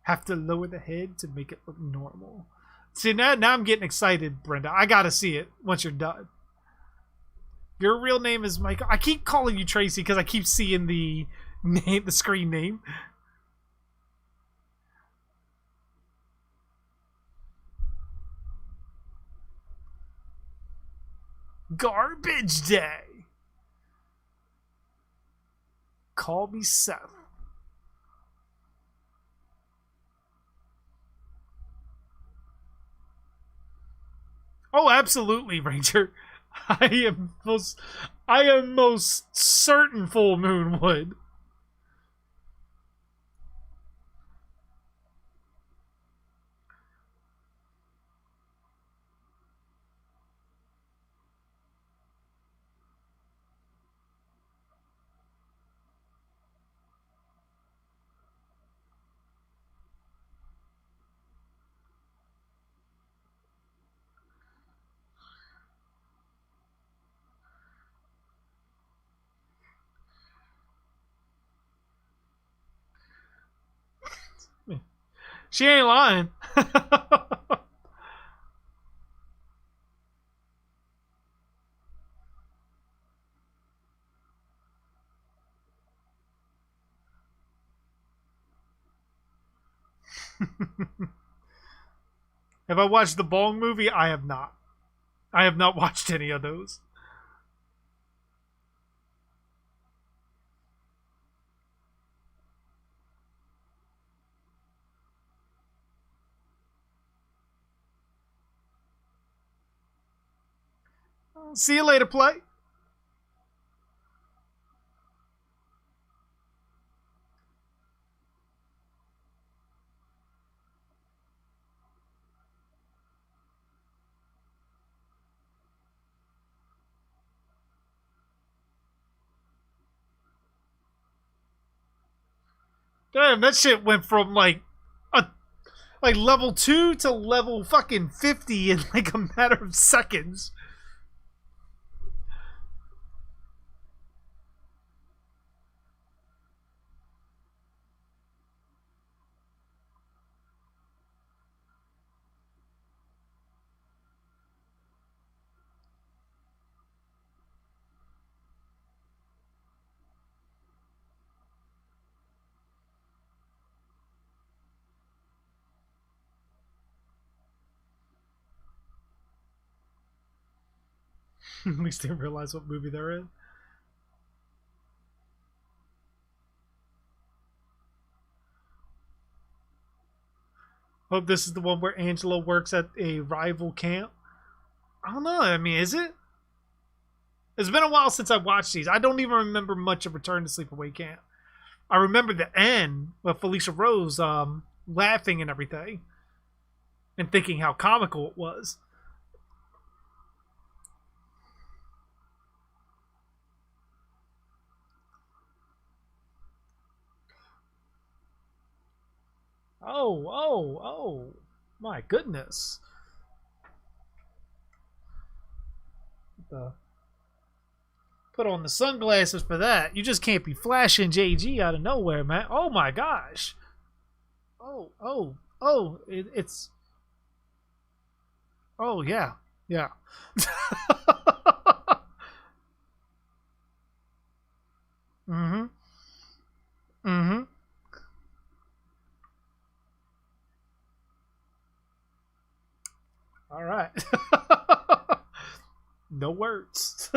Have to lower the head to make it look normal. See, now I'm getting excited, Brenda. I gotta see it once you're done. Your real name is Michael. I keep calling you Tracy because I keep seeing the name, the screen name. Garbage Day. Call me Seth. Oh, absolutely, Ranger. I am most certain full moon would. She ain't lying. Have I watched the Bong movie? I have not. I have not watched any of those. See you later, Play. Damn, that shit went from like level 2 to level fucking 50 in like a matter of seconds. At least they realize what movie they're in. Hope this is the one where Angela works at a rival camp. I don't know. I mean, is it? It's been a while since I watched these. I don't even remember much of Return to Sleepaway Camp. I remember the end with Felicia Rose laughing and everything and thinking how comical it was. Oh, my goodness. Put on the sunglasses for that. You just can't be flashing JG out of nowhere, man. Oh my gosh. It's... Oh, yeah. Yeah. Mm-hmm. Mm-hmm. All right. No words.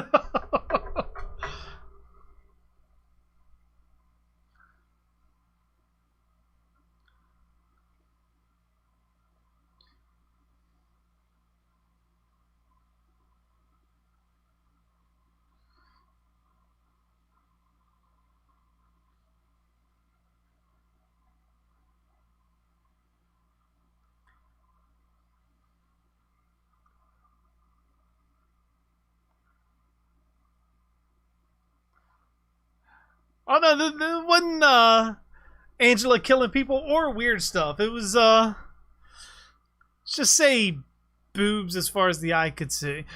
Oh no, there wasn't Angela killing people or weird stuff. It was let's just say boobs as far as the eye could see.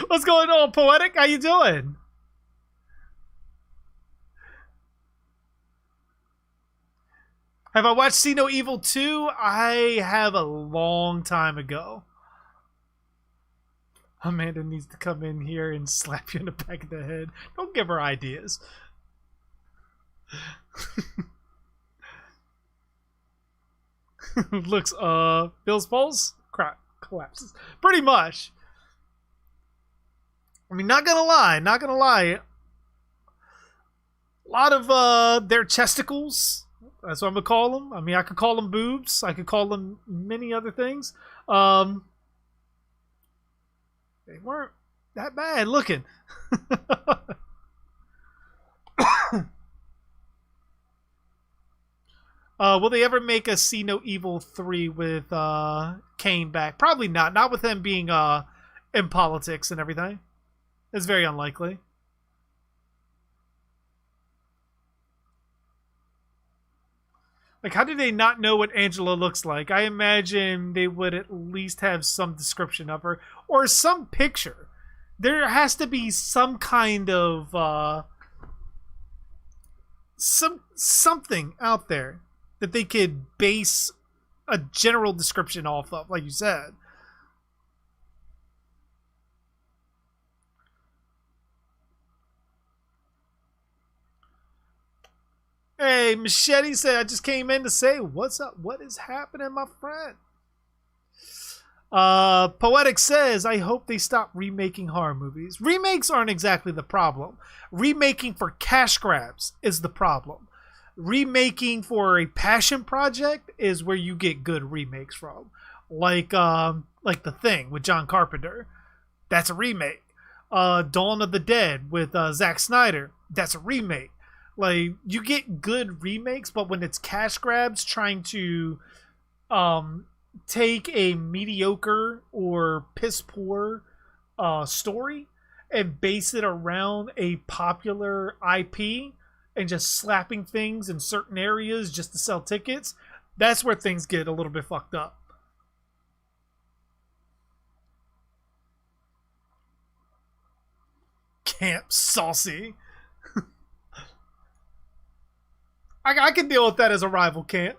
What's going on, Poetic? How you doing? Have I watched See No Evil 2? I have a long time ago. Amanda needs to come in here and slap you in the back of the head. Don't give her ideas. Looks, Bill's pulse collapses. Pretty much. I mean, not gonna lie. A lot of, their chesticles. That's what I'm gonna call them. I mean, I could call them boobs. I could call them many other things. They weren't that bad looking. Will they ever make a See No Evil 3 with Kane back? Probably not. Not with him being in politics and everything. It's very unlikely. Like, how do they not know what Angela looks like? I imagine they would at least have some description of her. Or some picture. There has to be some kind of... something out there that they could base a general description off of, like you said. Hey, Machete said, I just came in to say, what's up? What is happening, my friend? Poetic says, I hope they stop remaking horror movies. Remakes aren't exactly the problem. Remaking for cash grabs is the problem. Remaking for a passion project is where you get good remakes from. Like The Thing with John Carpenter. That's a remake. Dawn of the Dead with Zack Snyder. That's a remake. Like, you get good remakes, but when it's cash grabs trying to take a mediocre or piss poor story and base it around a popular IP, and just slapping things in certain areas just to sell tickets, that's where things get a little bit fucked up. Camp saucy. I can deal with that as a rival camp.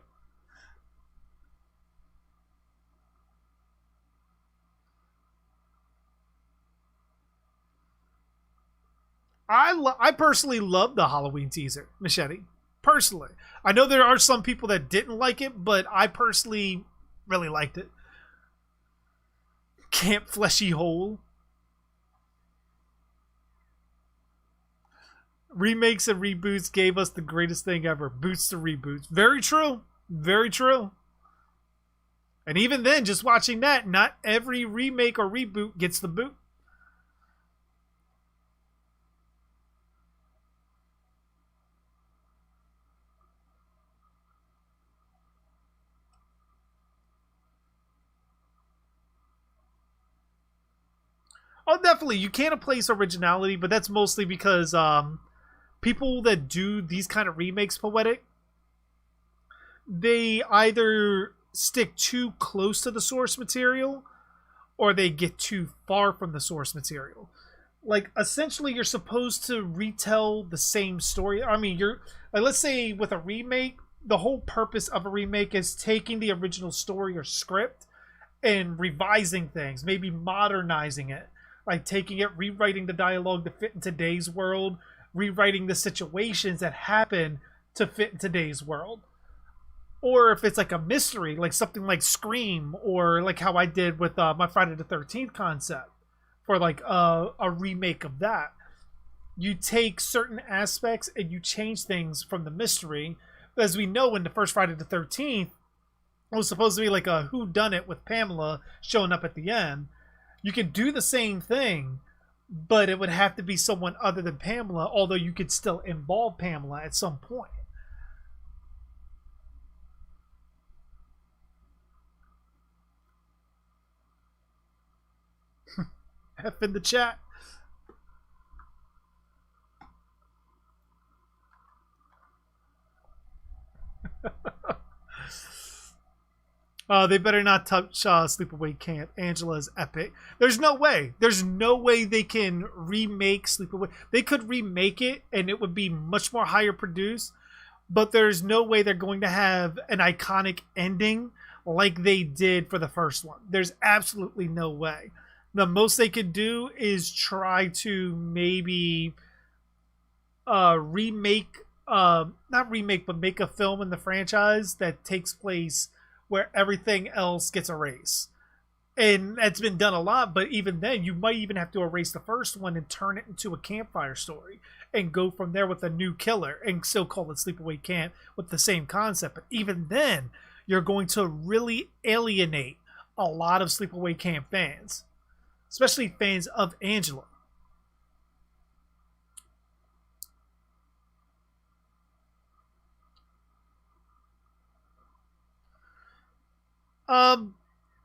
I personally love the Halloween teaser, Machete. Personally. I know there are some people that didn't like it, but I personally really liked it. Camp Fleshy Hole. Remakes and reboots gave us the greatest thing ever. Boots to reboots. Very true. Very true. And even then, just watching that, not every remake or reboot gets the boot. Oh, definitely. You can't replace originality, but that's mostly because people that do these kind of remakes, Poetic, they either stick too close to the source material or they get too far from the source material. Like, essentially, you're supposed to retell the same story. I mean, let's say with a remake, the whole purpose of a remake is taking the original story or script and revising things, maybe modernizing it. Like taking it, rewriting the dialogue to fit in today's world, rewriting the situations that happen to fit in today's world. Or if it's like a mystery, like something like Scream, or like how I did with my Friday the 13th concept, for like a remake of that. You take certain aspects and you change things from the mystery. As we know, in the first Friday the 13th, it was supposed to be like a whodunit with Pamela showing up at the end. You could do the same thing, but it would have to be someone other than Pamela, although you could still involve Pamela at some point. F in the chat. They better not touch Sleepaway Camp. Angela's epic. There's no way. There's no way they can remake Sleepaway. They could remake it and it would be much more higher produced, but there's no way they're going to have an iconic ending like they did for the first one. There's absolutely no way. The most they could do is try to maybe remake, not remake, but make a film in the franchise that takes place where everything else gets erased. And that's been done a lot, but even then, you might even have to erase the first one and turn it into a campfire story and go from there with a new killer and still call it Sleepaway Camp with the same concept. But even then, you're going to really alienate a lot of Sleepaway Camp fans, especially fans of Angela.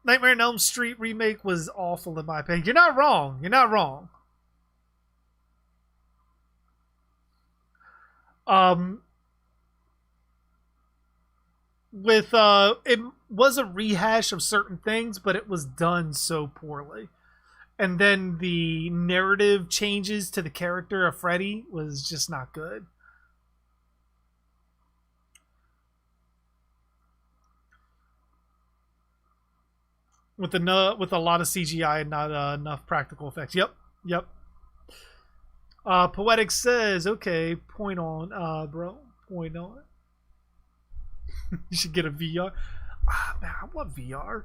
Nightmare on Elm Street remake was awful in my opinion. You're not wrong. You're not wrong. It was a rehash of certain things, but it was done so poorly. And then the narrative changes to the character of Freddy was just not good. With a lot of CGI and not enough practical effects. Yep. Poetic says, okay, point on, bro. Point on. You should get a VR. Man, I want VR.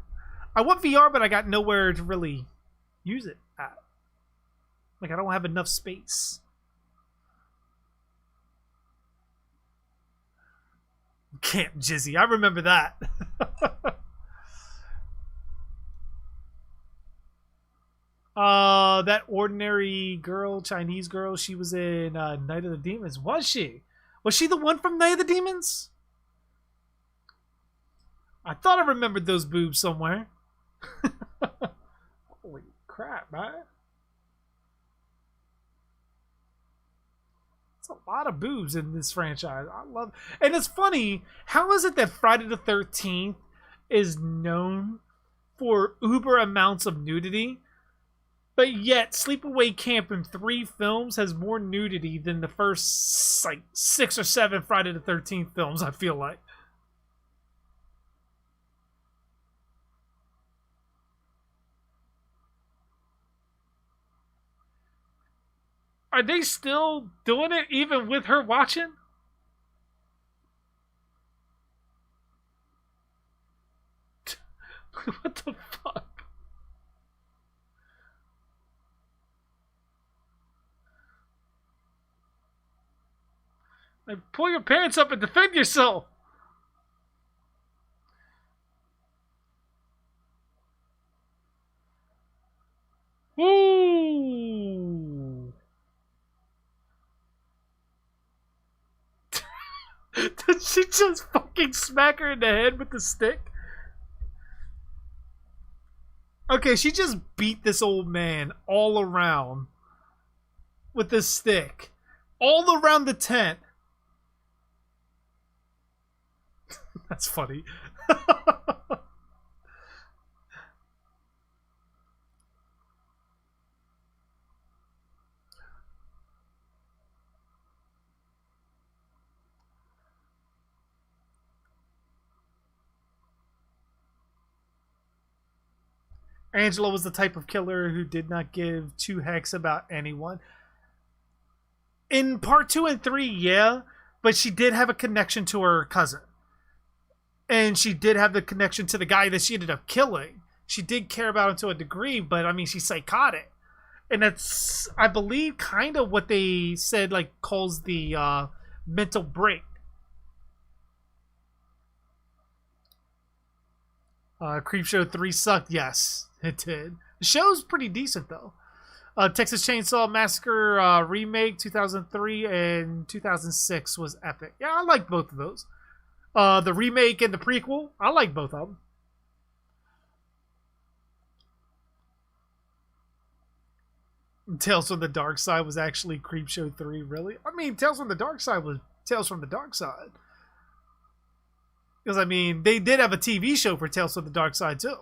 I want VR, but I got nowhere to really use it at. Like, I don't have enough space. Camp Jizzy. I remember that. That ordinary girl, Chinese girl, she was in Night of the Demons. Was she? Was she the one from Night of the Demons? I thought I remembered those boobs somewhere. Holy crap, man. It's a lot of boobs in this franchise. I love it. And it's funny, how is it that Friday the 13th is known for uber amounts of nudity, but yet Sleepaway Camp in 3 films has more nudity than the first like 6 or 7 Friday the 13th films, I feel like. Are they still doing it even with her watching? What the fuck? Like, pull your pants up and defend yourself. Woo! Did she just fucking smack her in the head with the stick? Okay, she just beat this old man all around with this stick. All around the tent. That's funny. Angela was the type of killer who did not give 2 hecks about anyone. In part 2 and 3, yeah, but she did have a connection to her cousin. And she did have the connection to the guy that she ended up killing. She did care about him to a degree, but I mean, she's psychotic. And that's, I believe, kind of what they said, like, calls the mental break. Creepshow 3 sucked. Yes, it did. The show's pretty decent, though. Texas Chainsaw Massacre remake 2003 and 2006 was epic. Yeah, I like both of those. The remake and the prequel, I like both of them. Tales from the Dark Side was actually Creepshow 3, really? I mean, Tales from the Dark Side was Tales from the Dark Side. Because, I mean, they did have a TV show for Tales from the Dark Side, too.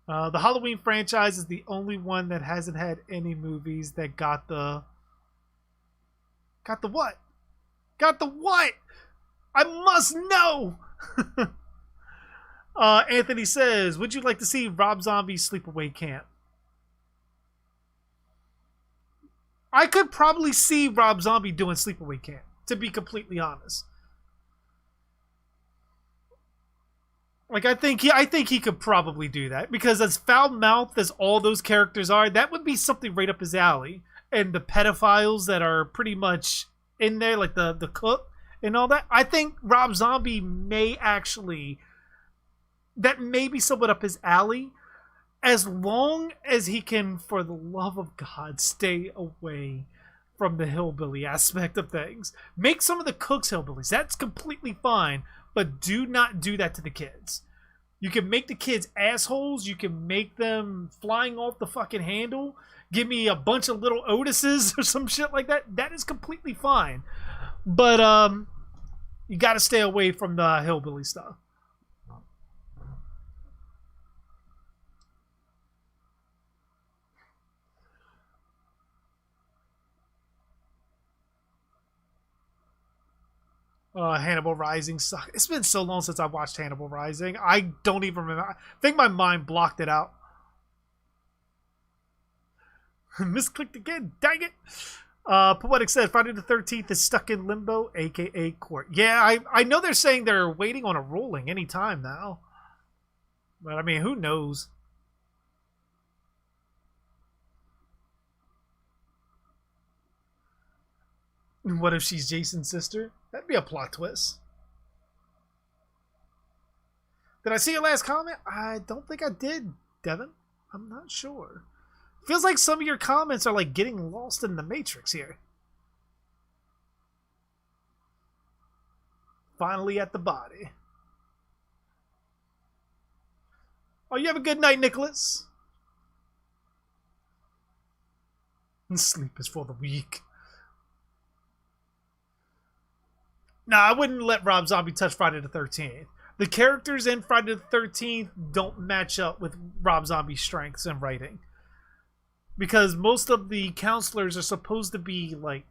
The Halloween franchise is the only one that hasn't had any movies that got the... Got the what? Got the what? I must know! Anthony says, would you like to see Rob Zombie's Sleepaway Camp? I could probably see Rob Zombie doing Sleepaway Camp, to be completely honest. Like, I think he could probably do that, because as foul-mouthed as all those characters are, that would be something right up his alley. And the pedophiles that are pretty much in there, like the cook and all that, I think Rob Zombie may actually... That may be somewhat up his alley, as long as he can, for the love of God, stay away from the hillbilly aspect of things. Make some of the cooks hillbillies. That's completely fine, but do not do that to the kids. You can make the kids assholes. You can make them flying off the fucking handle. Give me a bunch of little Otises or some shit like that. That is completely fine. But you got to stay away from the hillbilly stuff. Hannibal Rising sucked. It's been so long since I watched Hannibal Rising. I don't even remember. I think my mind blocked it out. Misclicked again. Dang it. Poetic said Friday the 13th is stuck in limbo, aka court. Yeah, I know they're saying they're waiting on a ruling any time now. But I mean, who knows? What if she's Jason's sister? That'd be a plot twist. Did I see your last comment? I don't think I did, Devin. I'm not sure. Feels like some of your comments are like getting lost in the Matrix here. Finally at the body. Oh, you have a good night, Nicholas. Sleep is for the weak. Nah, I wouldn't let Rob Zombie touch Friday the 13th. The characters in Friday the 13th don't match up with Rob Zombie's strengths in writing. Because most of the counselors are supposed to be, like,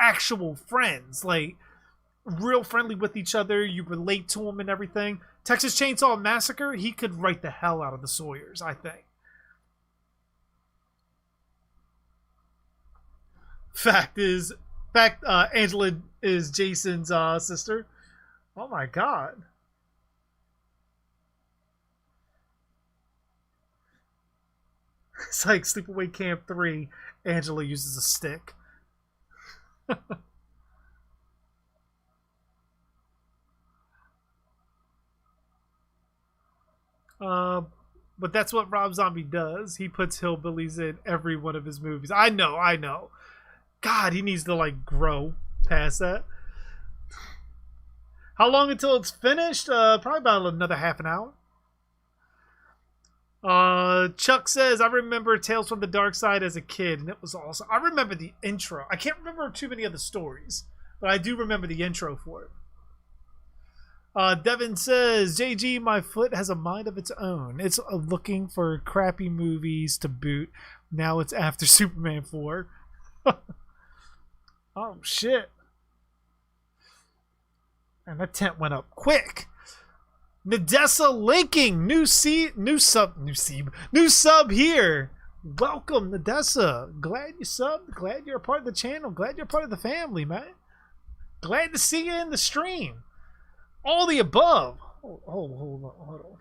actual friends. Like, real friendly with each other. You relate to them and everything. Texas Chainsaw Massacre, he could write the hell out of the Sawyers, I think. Angela is Jason's sister. Oh my god. It's like Sleepaway Camp 3. Angela uses a stick. But that's what Rob Zombie does. He puts hillbillies in every one of his movies. I know. God, he needs to, like, grow past that. How long until it's finished? Probably about another half an hour. Chuck says, I remember Tales from the Dark Side as a kid, and it was awesome. I remember the intro. I can't remember too many of the stories, but I do remember the intro for it. Devin says, JG, my foot has a mind of its own. It's looking for crappy movies to boot. Now it's after Superman 4. Oh, shit. And that tent went up quick. Nadessa linking. New sub here. Welcome, Nadessa. Glad you subbed. Glad you're a part of the channel. Glad you're part of the family, man. Glad to see you in the stream. All the above. Hold on.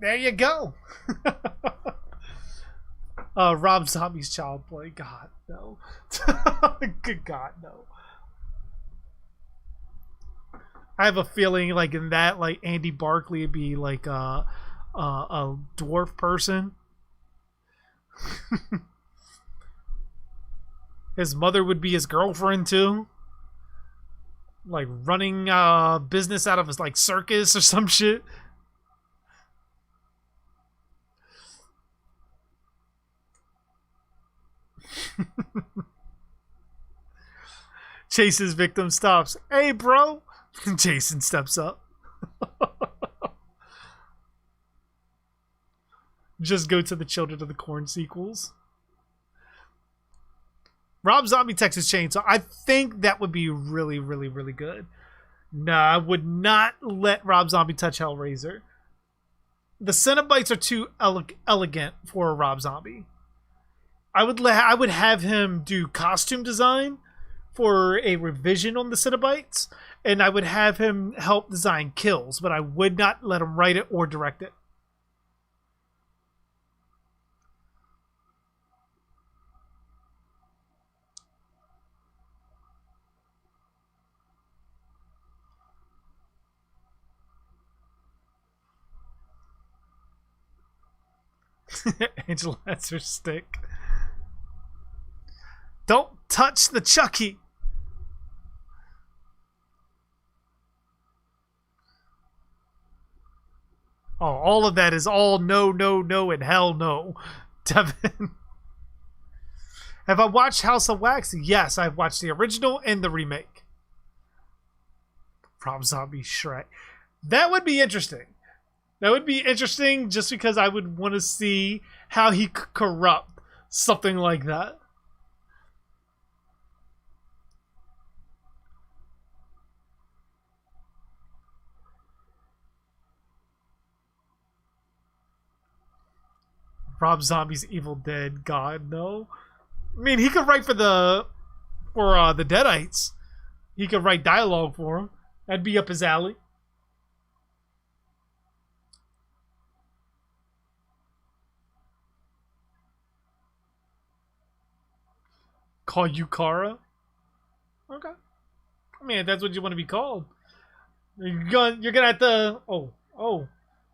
There you go. Rob Zombie's child play. God, no. Good God, no. I have a feeling, like, in that, like, Andy Barkley would be like a dwarf person. His mother would be his girlfriend too. Like, running business out of his, like, circus or some shit. Chase's victim stops. Hey, bro. Jason steps up. Just go to the Children of the Corn sequels. Rob Zombie, Texas Chainsaw. I think that would be really, really, really good. No, I would not let Rob Zombie touch Hellraiser. The Cenobites are too elegant for a Rob Zombie. I would have him do costume design for a revision on the Cenobites, and I would have him help design kills, but I would not let him write it or direct it. Angela has her stick. Don't touch the Chucky. Oh, all of that is all no, and hell no. Devin. Have I watched House of Wax? Yes, I've watched the original and the remake. Rob Zombie Shrek. That would be interesting. That would be interesting just because I would want to see how he could corrupt something like that. Rob Zombie's Evil Dead. God, no. I mean, he could write for the Deadites. He could write dialogue for him. That'd be up his alley. Call you Kara? Okay. I mean, if that's what you want to be called. You're gonna have to... Oh.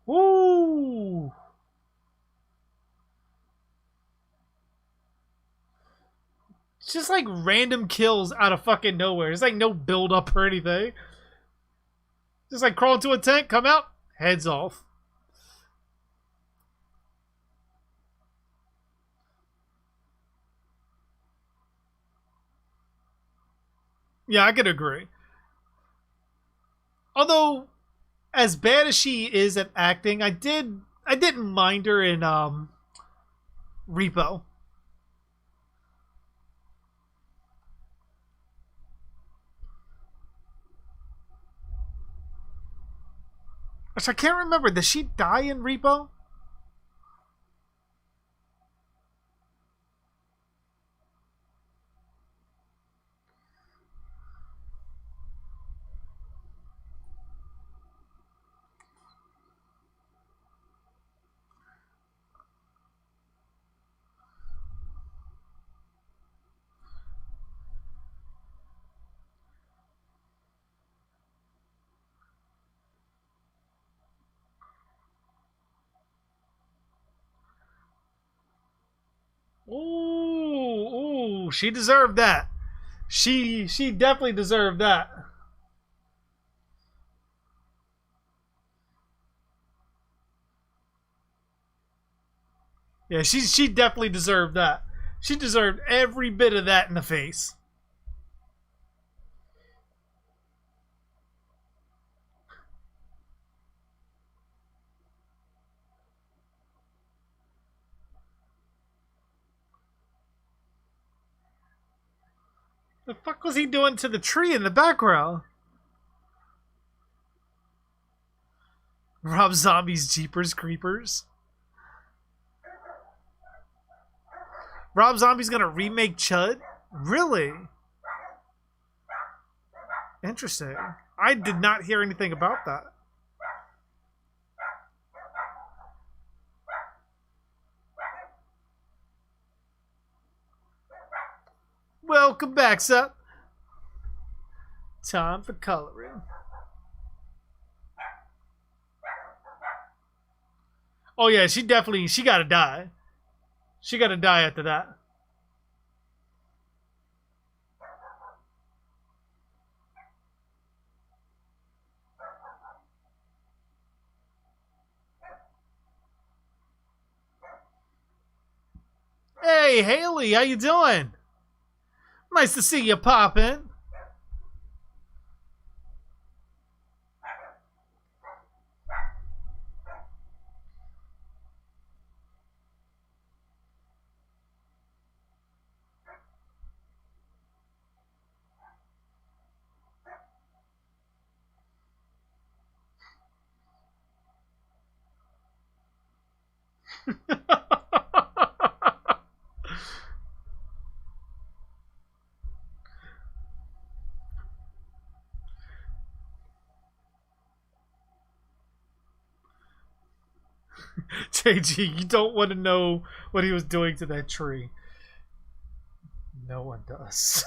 Ooh. It's just like random kills out of fucking nowhere. There's like no build up or anything. Just like crawl into a tent, come out, heads off. Yeah, I could agree. Although, as bad as she is at acting, I didn't mind her in Repo. Which I can't remember. Did she die in Repo? Ooh, she deserved that. She definitely deserved that. Yeah, she definitely deserved that. She deserved every bit of that in the face. The fuck was he doing to the tree in the background? Rob Zombie's Jeepers Creepers. Rob Zombie's gonna remake Chud? Really? Interesting. I did not hear anything about that. Welcome back, Sup. Time for coloring. Oh yeah, she gotta die. She gotta die after that. Hey, Haley, how you doing? Nice to see you poppin'. JG, you don't want to know what he was doing to that tree. No one does.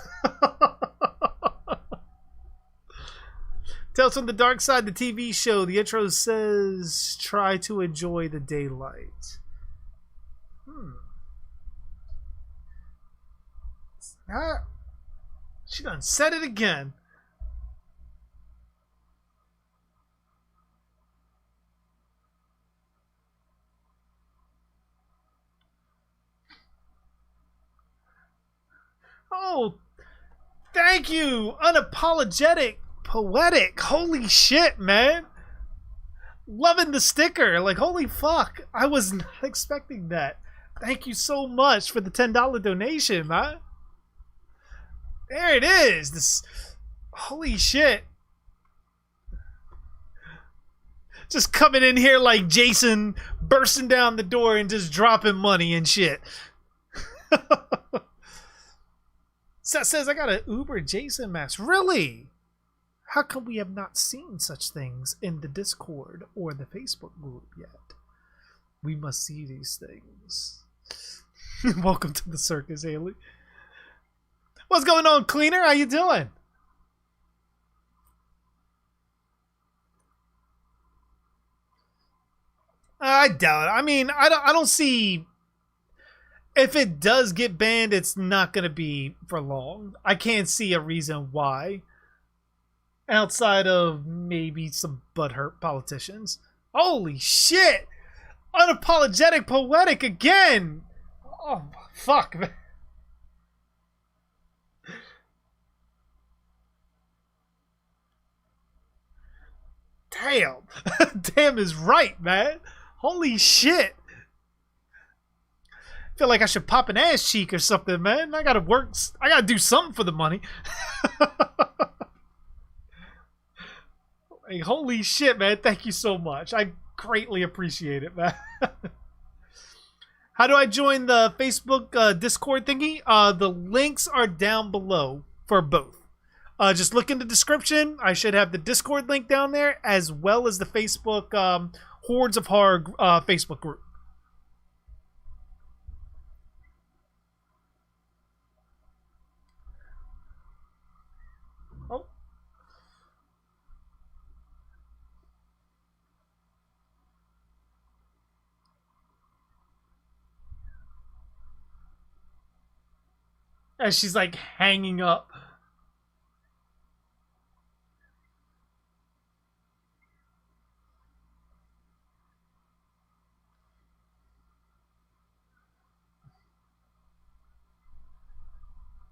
Tales from the Dark Side, the TV show. The intro says, try to enjoy the daylight. She done said it again. Oh, thank you. Unapologetic, poetic. Holy shit, man. Loving the sticker. Like, holy fuck. I was not expecting that. Thank you so much for the $10 donation, man. There it is. This, holy shit. Just coming in here like Jason, bursting down the door and just dropping money and shit. Seth says, I got an Uber Jason mask. Really? How come we have not seen such things in the Discord or the Facebook group yet? We must see these things. Welcome to the circus, Haley. What's going on, Cleaner? How you doing? I doubt it. I mean, I don't see... If it does get banned, it's not going to be for long. I can't see a reason why. Outside of maybe some butthurt politicians. Holy shit! Unapologetic poetic again! Oh, fuck, man. Damn. Damn is right, man. Holy shit. Feel like I should pop an ass cheek or something, man. I gotta work. I gotta do something for the money. Hey, holy shit, man. Thank you so much. I greatly appreciate it, man. How do I join the Facebook Discord thingy? The links are down below for both. Just look in the description. I should have the Discord link down there, as well as the Facebook Hordes of Horror Facebook group. Oh. As she's like hanging up.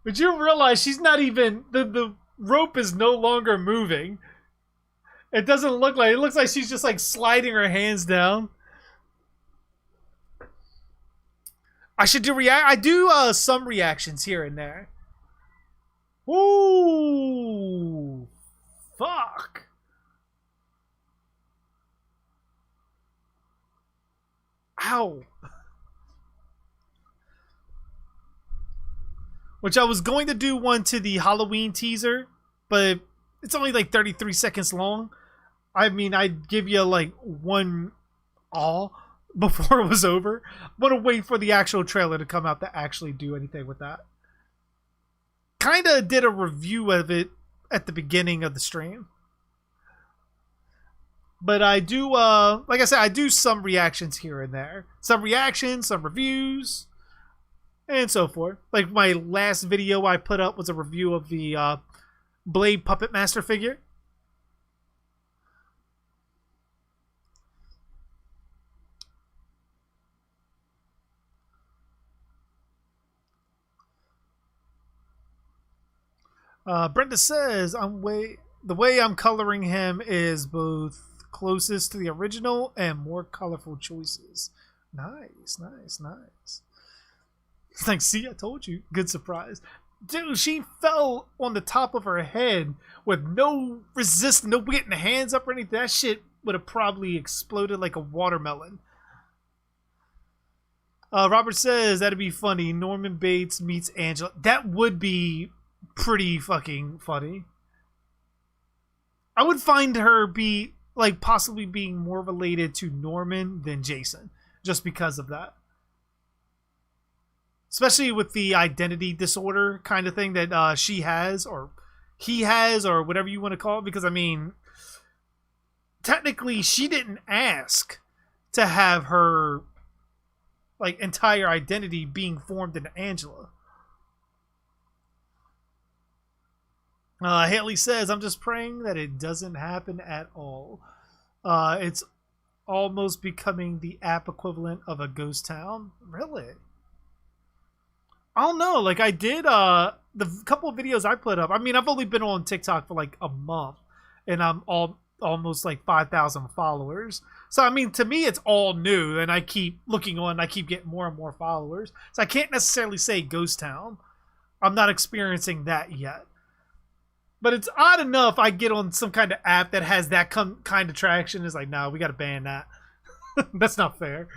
But you realize she's not even, the rope is no longer moving. It doesn't look like, it looks like she's just like sliding her hands down. I should do I do some reactions here and there. Ooh. Fuck. Ow. Which I was going to do one to the Halloween teaser, but it's only like 33 seconds long. I mean, I'd give you like one all before it was over. I'm going to wait for the actual trailer to come out to actually do anything with that. Kind of did a review of it at the beginning of the stream. But I do, like I said, I do some reactions here and there. Some reactions, some reviews, and so forth. Like my last video I put up was a review of the Blade Puppet Master figure. Brenda says, the way I'm coloring him is both closest to the original and more colorful choices. Nice, nice, nice. It's like, see, I told you. Good surprise. Dude, she fell on the top of her head with no resistance, no getting the hands up or anything. That shit would have probably exploded like a watermelon. Robert says, that'd be funny. Norman Bates meets Angela. That would be pretty fucking funny. I would find her be like possibly being more related to Norman than Jason, just because of that. Especially with the identity disorder kind of thing that she has, or he has, or whatever you want to call it. Because I mean, technically, she didn't ask to have her like entire identity being formed into Angela. Haley says, I'm just praying that it doesn't happen at all. It's almost becoming the app equivalent of a ghost town. Really? I don't know. Like I did the couple of videos I put up. I mean, I've only been on TikTok for like a month and I'm almost like 5,000 followers. So I mean, to me it's all new and I keep looking on, I keep getting more and more followers. So I can't necessarily say ghost town. I'm not experiencing that yet. But it's odd enough I get on some kind of app that has that kind of traction. It's like, no, we got to ban that. That's not fair.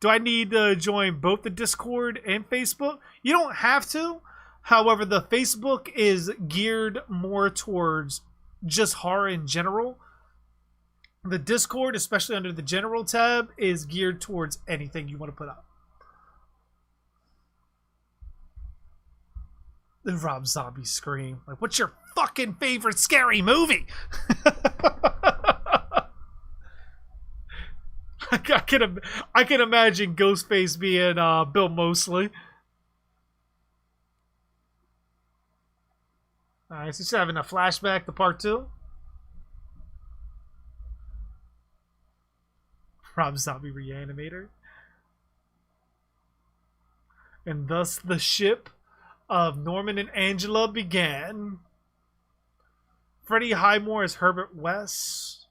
Do I need to join both the Discord and Facebook? You don't have to. However, the Facebook is geared more towards just horror in general. The Discord, especially under the general tab, is geared towards anything you want to put up. The Rob Zombie scream. Like, what's your fucking favorite scary movie? I can imagine Ghostface being Bill Moseley. Alright, so she's having a flashback to part 2. Rob Zombie Reanimator. And thus the ship of Norman and Angela began. Freddie Highmore as Herbert West.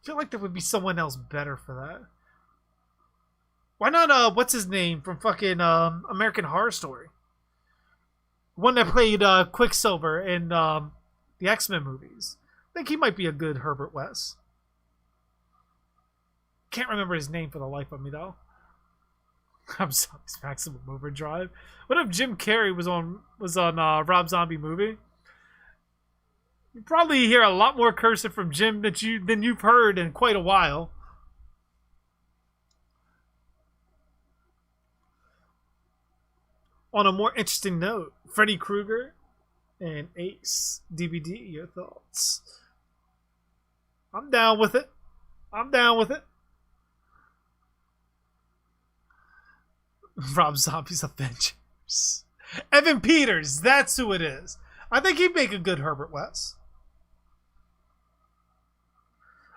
I feel like there would be someone else better for that. Why not, what's his name from fucking American Horror Story? One that played Quicksilver in the X-Men movies. I think he might be a good Herbert West. Can't remember his name for the life of me, though. I'm sorry, it's Maximum Overdrive. What if Jim Carrey was on Rob Zombie movie? You probably hear a lot more cursing from Jim than you've heard in quite a while. On a more interesting note, Freddy Krueger and Ace DVD. Your thoughts? I'm down with it. I'm down with it. Rob Zombie's Avengers. Evan Peters, that's who it is. I think he'd make a good Herbert West.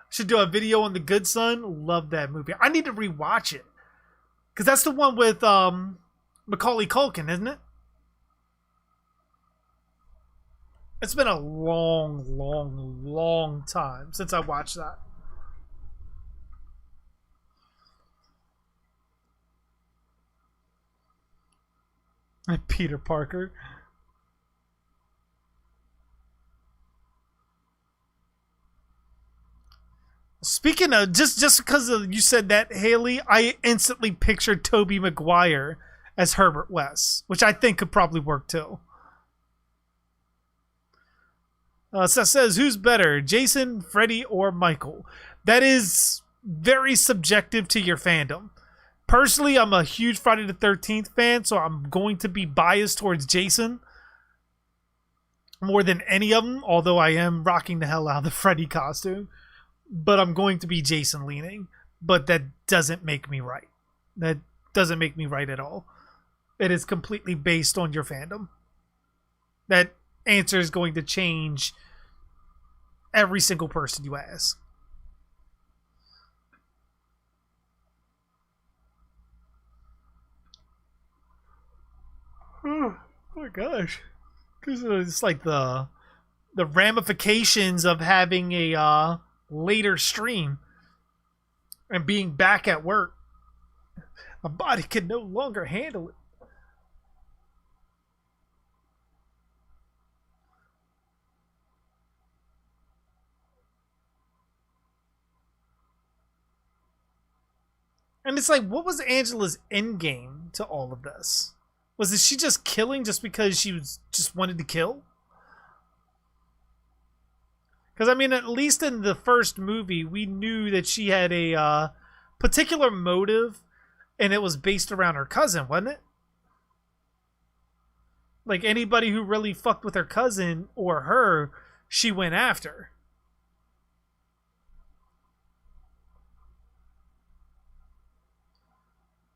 Should do a video on The Good Son. Love that movie. I need to rewatch it. Because that's the one with Macaulay Culkin, isn't it? It's been a long, long, long time since I watched that. Peter Parker. Speaking of, just because you said that, Haley, I instantly pictured Tobey Maguire as Herbert West, which I think could probably work too. So it says, who's better, Jason, Freddy, or Michael? That is very subjective to your fandom. Personally, I'm a huge Friday the 13th fan, so I'm going to be biased towards Jason more than any of them, although I am rocking the hell out of the Freddy costume. But I'm going to be Jason leaning. But that doesn't make me right. That doesn't make me right at all. It is completely based on your fandom. That answer is going to change every single person you ask. Oh my gosh. Because it's like the ramifications of having a later stream and being back at work. My body can no longer handle it. And it's like, what was Angela's end game to all of this? Was it she just killing just because she just wanted to kill? Because, I mean, at least in the first movie, we knew that she had a particular motive, and it was based around her cousin, wasn't it? Like, anybody who really fucked with her cousin or her, she went after.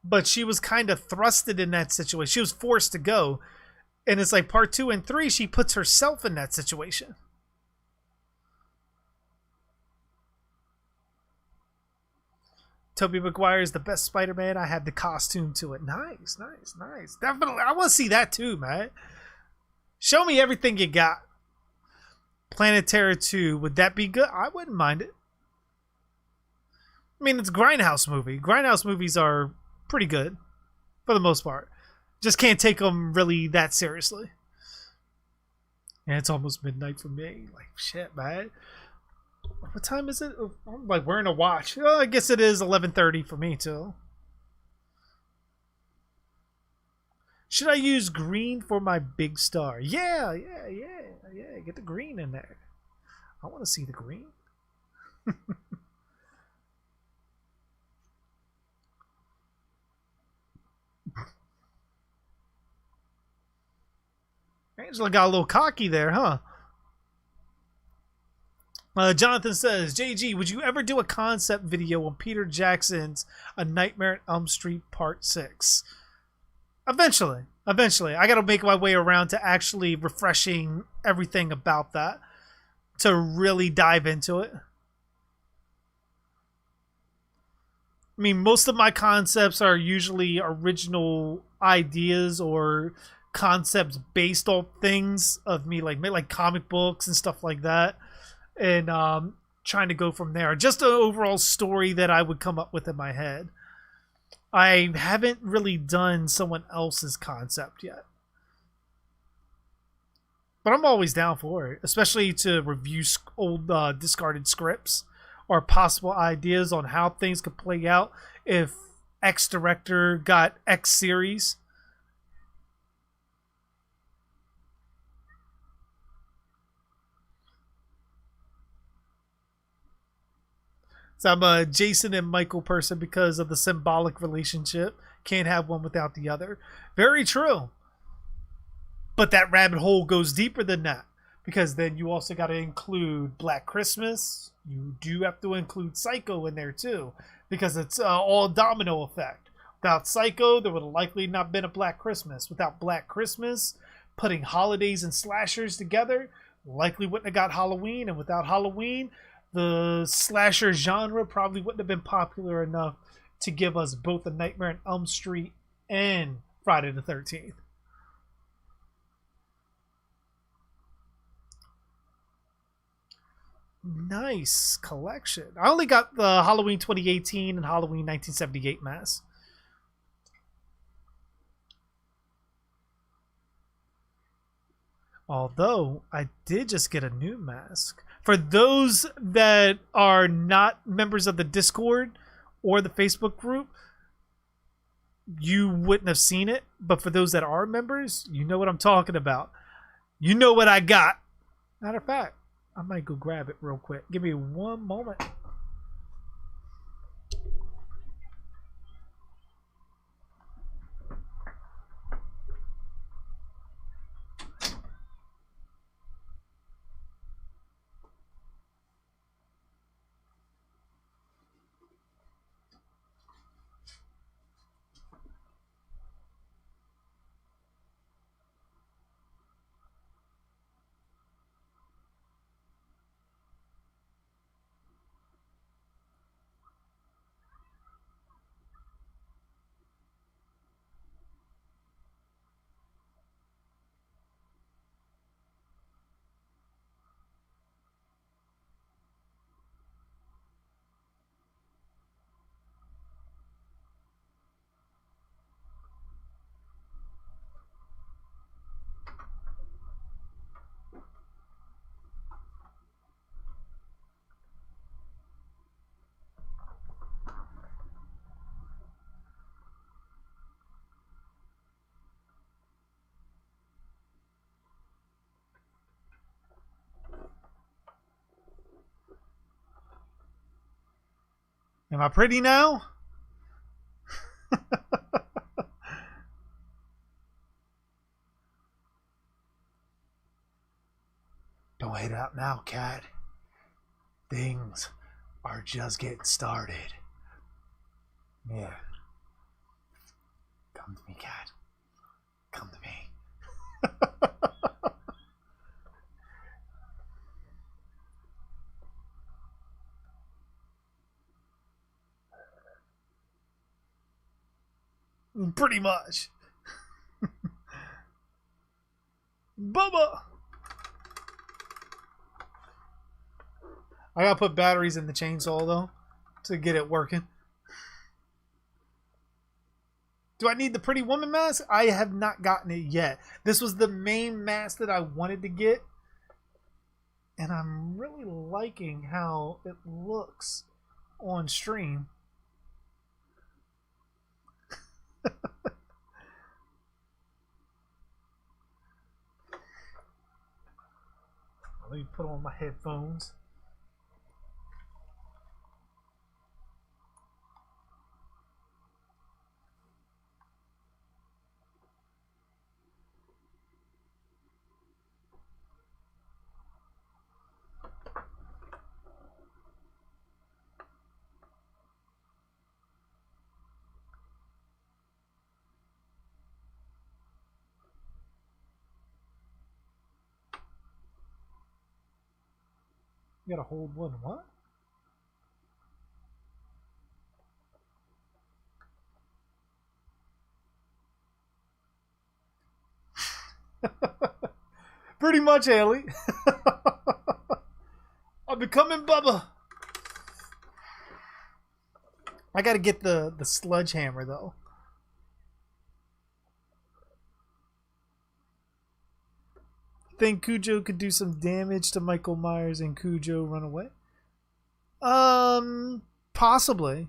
But she was kind of thrusted in that situation. She was forced to go. And it's like part 2 and 3, she puts herself in that situation. Tobey Maguire is the best Spider-Man. I had the costume to it. Nice, nice, nice. Definitely. I want to see that too, man. Show me everything you got. Planet Terror 2. Would that be good? I wouldn't mind it. I mean, it's a Grindhouse movie. Grindhouse movies are pretty good for the most part. Just can't take them really that seriously. And it's almost midnight for me. Like, shit, man. What time is it? I'm like wearing a watch. Oh, I guess it is 11:30 for me too. Should I use green for my big star? Yeah. Get the green in there. I want to see the green. Angela got a little cocky there, huh? Jonathan says, JG, would you ever do a concept video on Peter Jackson's A Nightmare on Elm Street Part 6? Eventually. I got to make my way around to actually refreshing everything about that to really dive into it. I mean, most of my concepts are usually original ideas or concepts based on things of me, like comic books and stuff like that, and trying to go from there. Just an overall story that I would come up with in my head. I haven't really done someone else's concept yet. But I'm always down for it, especially to review old discarded scripts or possible ideas on how things could play out if X director got X series. So I'm a Jason and Michael person because of the symbolic relationship. Can't have one without the other. Very true. But that rabbit hole goes deeper than that, because then you also got to include Black Christmas. You do have to include Psycho in there too, because it's all domino effect. Without Psycho, there would have likely not been a Black Christmas. Without Black Christmas, putting holidays and slashers together likely wouldn't have got Halloween. And without Halloween, the slasher genre probably wouldn't have been popular enough to give us both A Nightmare on Elm Street and Friday the 13th. Nice collection. I only got the Halloween 2018 and Halloween 1978 masks. Although I did just get a new mask. For those that are not members of the Discord or the Facebook group, you wouldn't have seen it. But for those that are members, you know what I'm talking about. You know what I got. Matter of fact, I might go grab it real quick. Give me one moment. Am I pretty now? Don't hate out now, cat. Things are just getting started. Yeah. Come to me, cat. Come to me. Pretty much. Bubba! I gotta put batteries in the chainsaw though to get it working. Do I need the Pretty Woman mask? I have not gotten it yet. This was the main mask that I wanted to get. And I'm really liking how it looks on stream. Let me put on my headphones. You gotta hold one what? Pretty much, Haley. I'm becoming Bubba. I gotta get the sledgehammer, though. Think Cujo could do some damage to Michael Myers and Cujo run away? Possibly.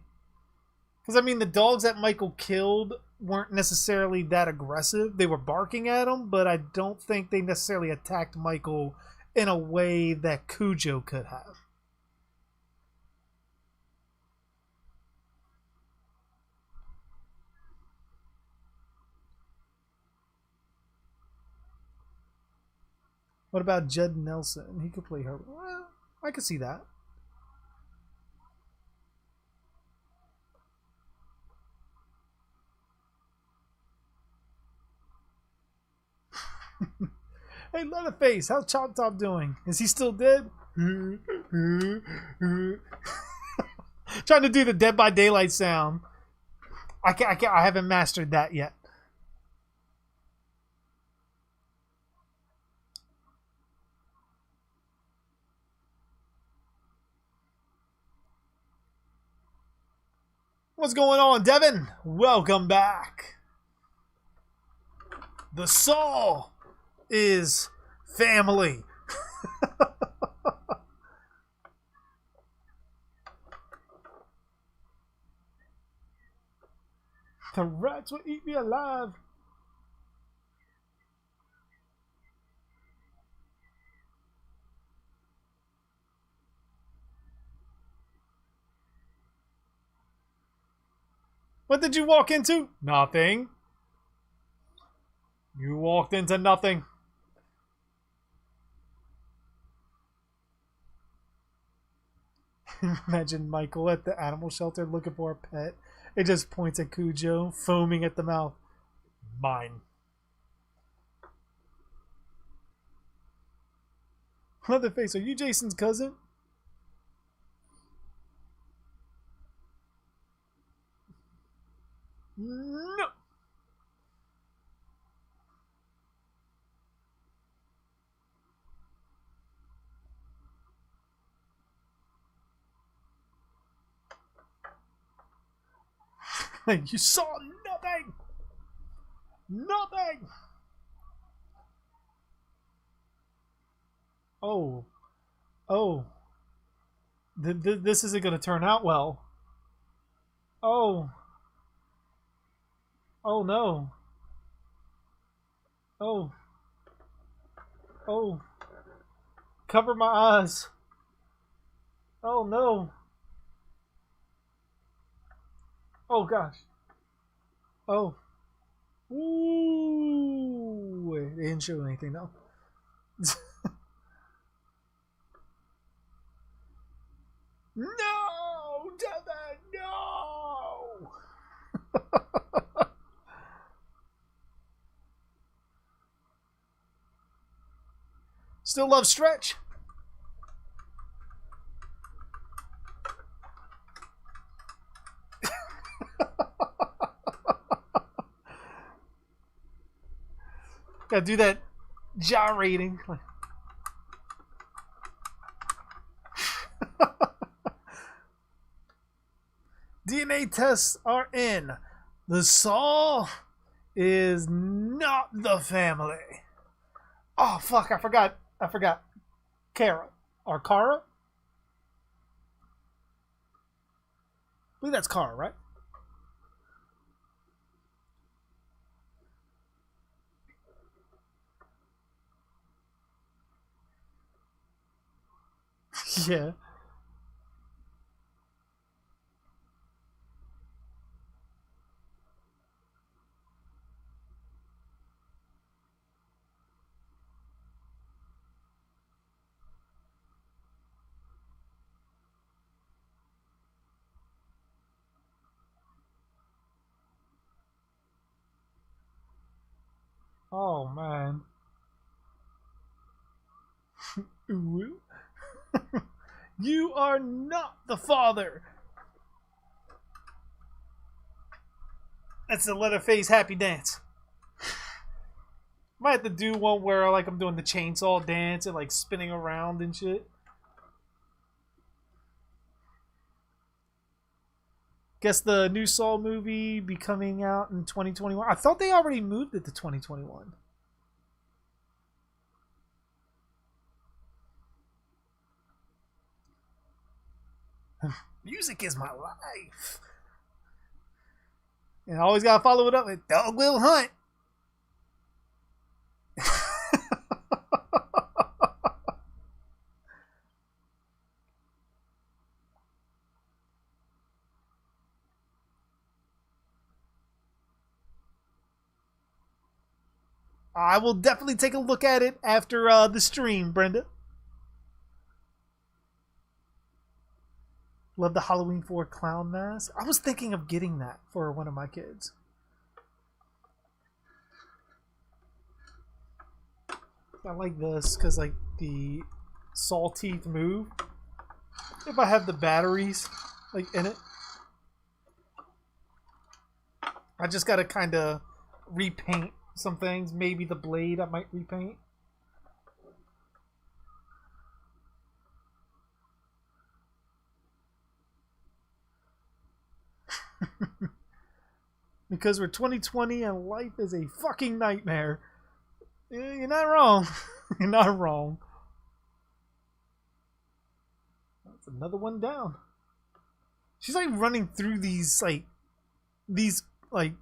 Because, I mean, the dogs that Michael killed weren't necessarily that aggressive. They were barking at him, but I don't think they necessarily attacked Michael in a way that Cujo could have. What about Judd Nelson? He could play her. Well, I could see that. Hey, Leatherface, how's Chop Top doing? Is he still dead? Trying to do the Dead by Daylight sound. I haven't mastered that yet. What's going on, Devin? Welcome back. The Saw is family. The rats will eat me alive. What did you walk into? Nothing. You walked into nothing. Imagine Michael at the animal shelter looking for a pet. It just points at Cujo, foaming at the mouth. Mine. Leatherface, are you Jason's cousin? No. You saw nothing. Nothing. Oh. Oh. This isn't going to turn out well. Oh. Oh no. Oh. Oh. Cover my eyes. Oh no. Oh gosh. Oh. Ooh. Wait, they didn't show anything though. No! Devin, no! Still love Stretch. Gotta do that gyrating. DNA tests are in. The Saw is not the family. Oh fuck! I forgot. Kara or Kara? I believe that's Kara, right? Yeah. Oh man. Ooh. You are not the father. That's the Leatherface happy dance. Might have to do one where like I'm doing the chainsaw dance and like spinning around and shit. Guess the new Saw movie be coming out in 2021. I thought they already moved it to 2021. Music is my life. And I always gotta follow it up with Dog Will Hunt. I will definitely take a look at it after the stream, Brenda. Love the Halloween 4 clown mask. I was thinking of getting that for one of my kids. I like this because like the saw teeth move. If I have the batteries like in it, I just gotta kind of repaint some things. Maybe the blade I might repaint. Because we're 2020 and life is a fucking nightmare. You're not wrong. You're not wrong. That's another one down. She's like running through these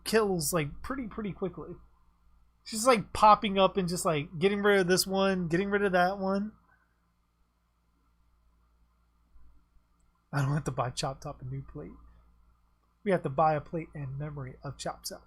kills like pretty quickly. She's like popping up and just like getting rid of this one, getting rid of that one. I don't have to buy Chop Top a new plate. We have to buy a plate in memory of Chop Top.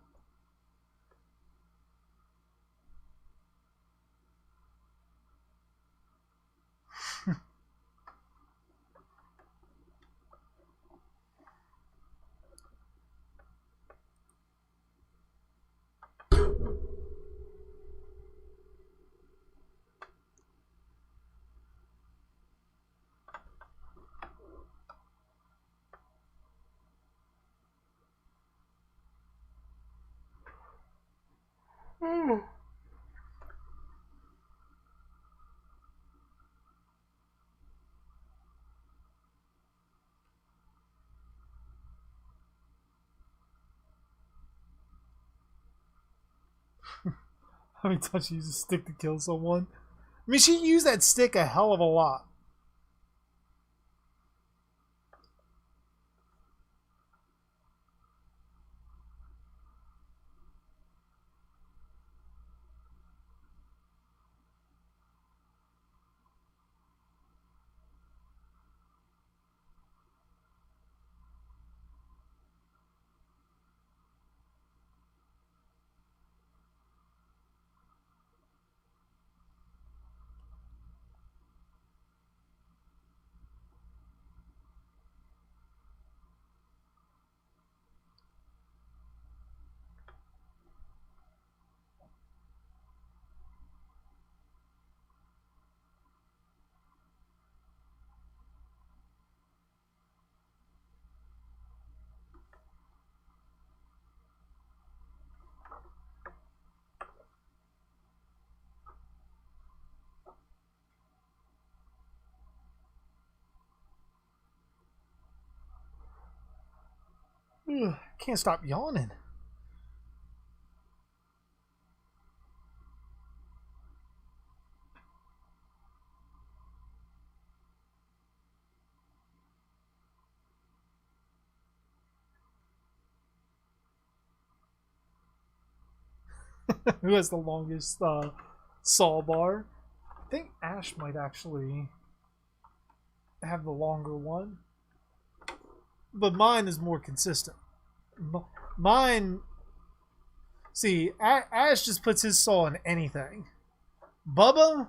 How many times she used a stick to kill someone? I mean, she used that stick a hell of a lot. Ugh, can't stop yawning. Who has the longest saw bar? I think Ash might actually have the longer one. But mine is more consistent. Mine... See, Ash just puts his saw in anything. Bubba's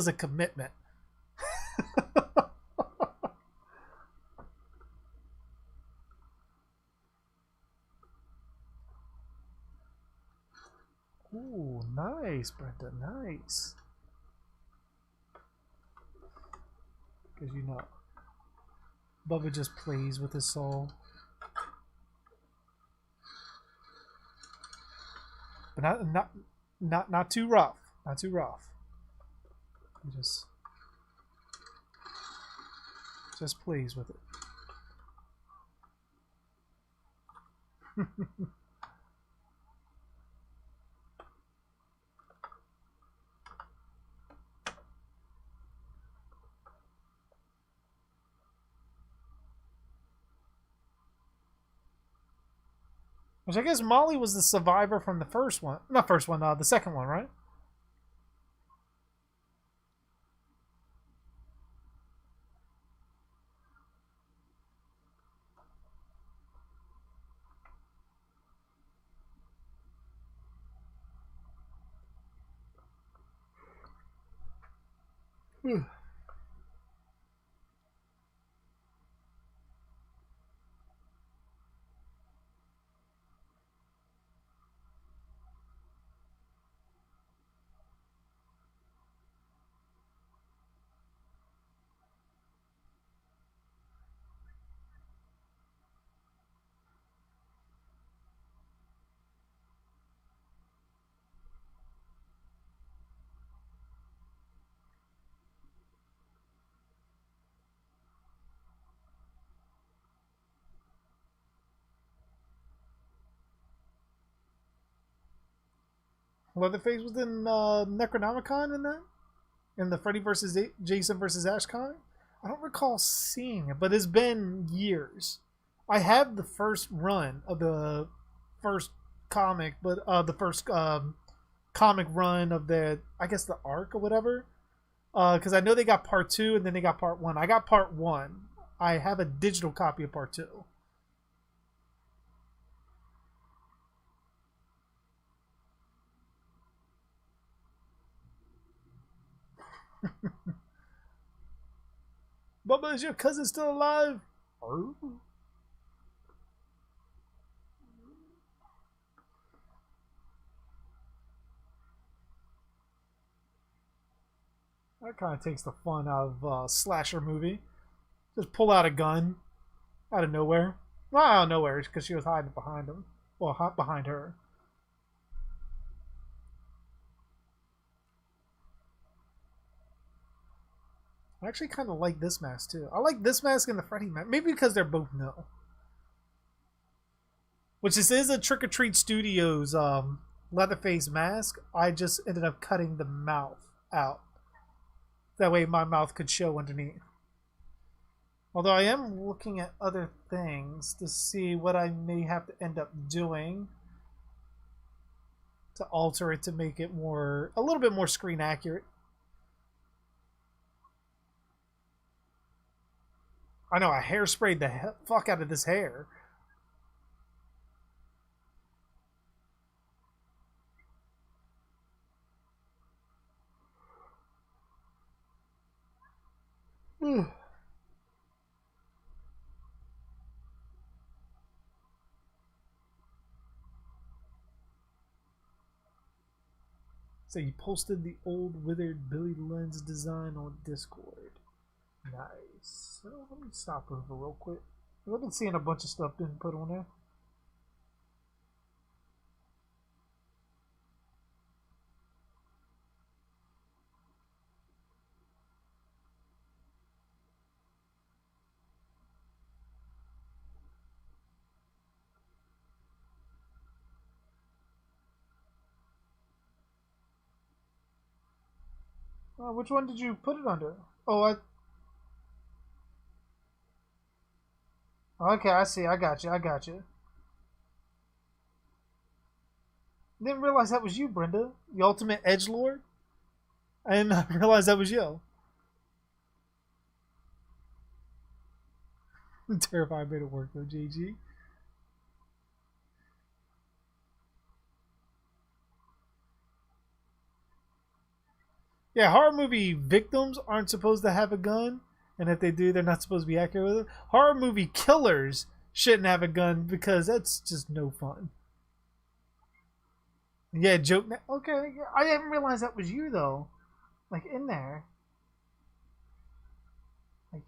a commitment. Ooh, nice, Brenda, nice. Because you know, Bubba just plays with his soul. but not too rough. Not too rough. Just pleased with it. Which I guess Molly was the survivor from the first one. Not first one, the second one, right? Leatherface was in Necronomicon in that? In the Freddy versus Jason versus Ash comic? I don't recall seeing it, but it's been years. I have the first run of the first comic, but the first comic run of the, I guess the arc or whatever. Because I know they got part 2 and then they got part 1. I got part 1. I have a digital copy of part 2. Bubba, is your cousin still alive? Oh. That kind of takes the fun out of a slasher movie. Just pull out a gun out of nowhere. Well, out of nowhere, because she was hiding behind him. Well, behind her. I actually kind of like this mask too. I like this mask and the Freddy mask. Maybe because they're both no. Which this is a Trick or Treat Studios Leatherface mask. I just ended up cutting the mouth out. That way my mouth could show underneath. Although I am looking at other things to see what I may have to end up doing to alter it to make it more, a little bit more screen accurate. I know I hairsprayed the fuck out of this hair. So you posted the old withered Billy Lens design on Discord. Nice. So let me stop over real quick. I've been seeing a bunch of stuff being put on there. Which one did you put it under? Oh, okay, I see. I got you. I got you. Didn't realize that was you, Brenda. The ultimate edgelord. I didn't realize that was you. I'm terrified made it work though, JG. Yeah, horror movie victims aren't supposed to have a gun, and if they do, they're not supposed to be accurate with it. Horror movie killers shouldn't have a gun because that's just no fun. Yeah, joke. Okay, I didn't realize that was you though. Like in there. Like,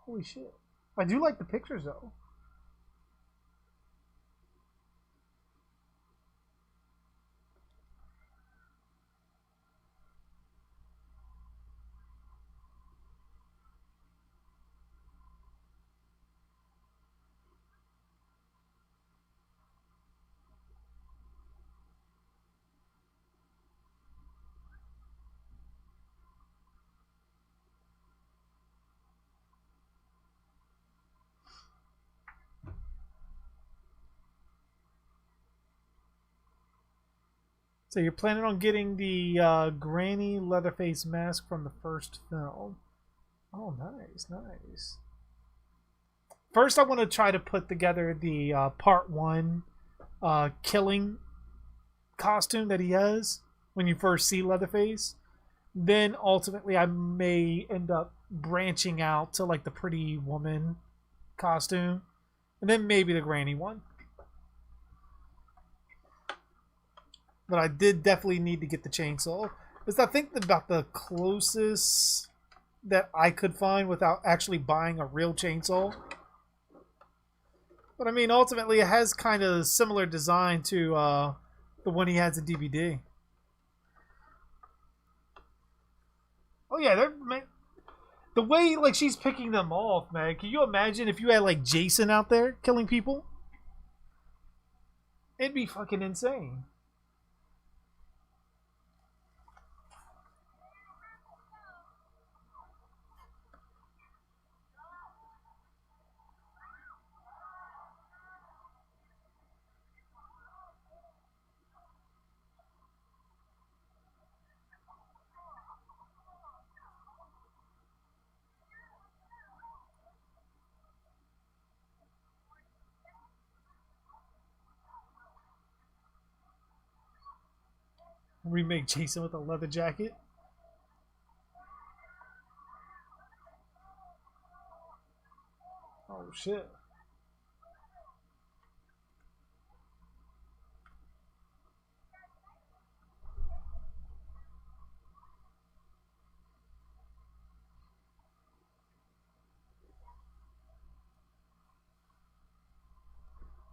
holy shit. I do like the pictures though. So you're planning on getting the Granny Leatherface mask from the first film. Oh, nice, nice. First, I want to try to put together the part 1 killing costume that he has when you first see Leatherface. Then, ultimately, I may end up branching out to like the Pretty Woman costume. And then maybe the Granny one. But I did definitely need to get the chainsaw. Because I think about the closest that I could find without actually buying a real chainsaw. But I mean, ultimately, it has kind of similar design to the one he has in DVD. Oh yeah, the way like she's picking them off, man. Can you imagine if you had like Jason out there killing people? It'd be fucking insane. Remake Jason with a leather jacket. Oh shit.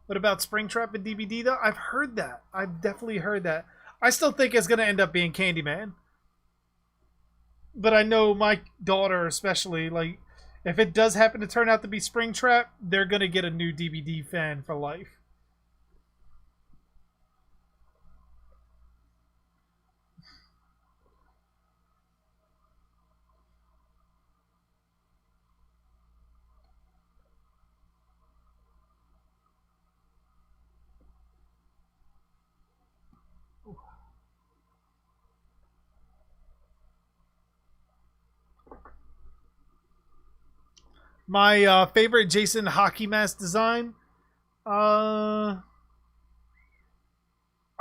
What about Springtrap and DVD though? I've heard that. I've definitely heard that. I still think it's going to end up being Candyman. But I know my daughter especially, like, if it does happen to turn out to be Springtrap, they're going to get a new DVD fan for life. My favorite Jason hockey mask design. I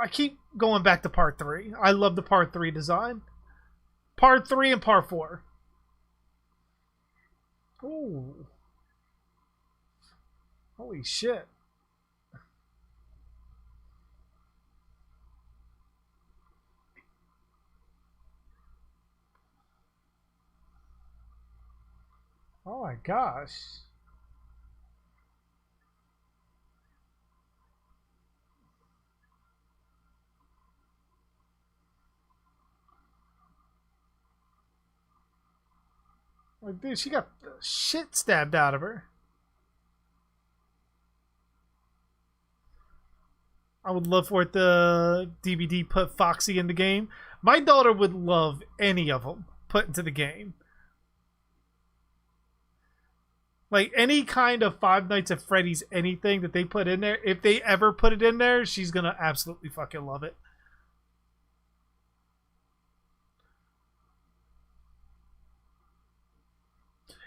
keep going back to part 3. I love the part 3 design. Part 3 and part 4. Ooh. Holy shit. Oh my gosh. Like, dude, she got the shit stabbed out of her. I would love for it the DVD put Foxy in the game. My daughter would love any of them put into the game. Like, any kind of Five Nights at Freddy's anything that they put in there, if they ever put it in there, she's gonna absolutely fucking love it.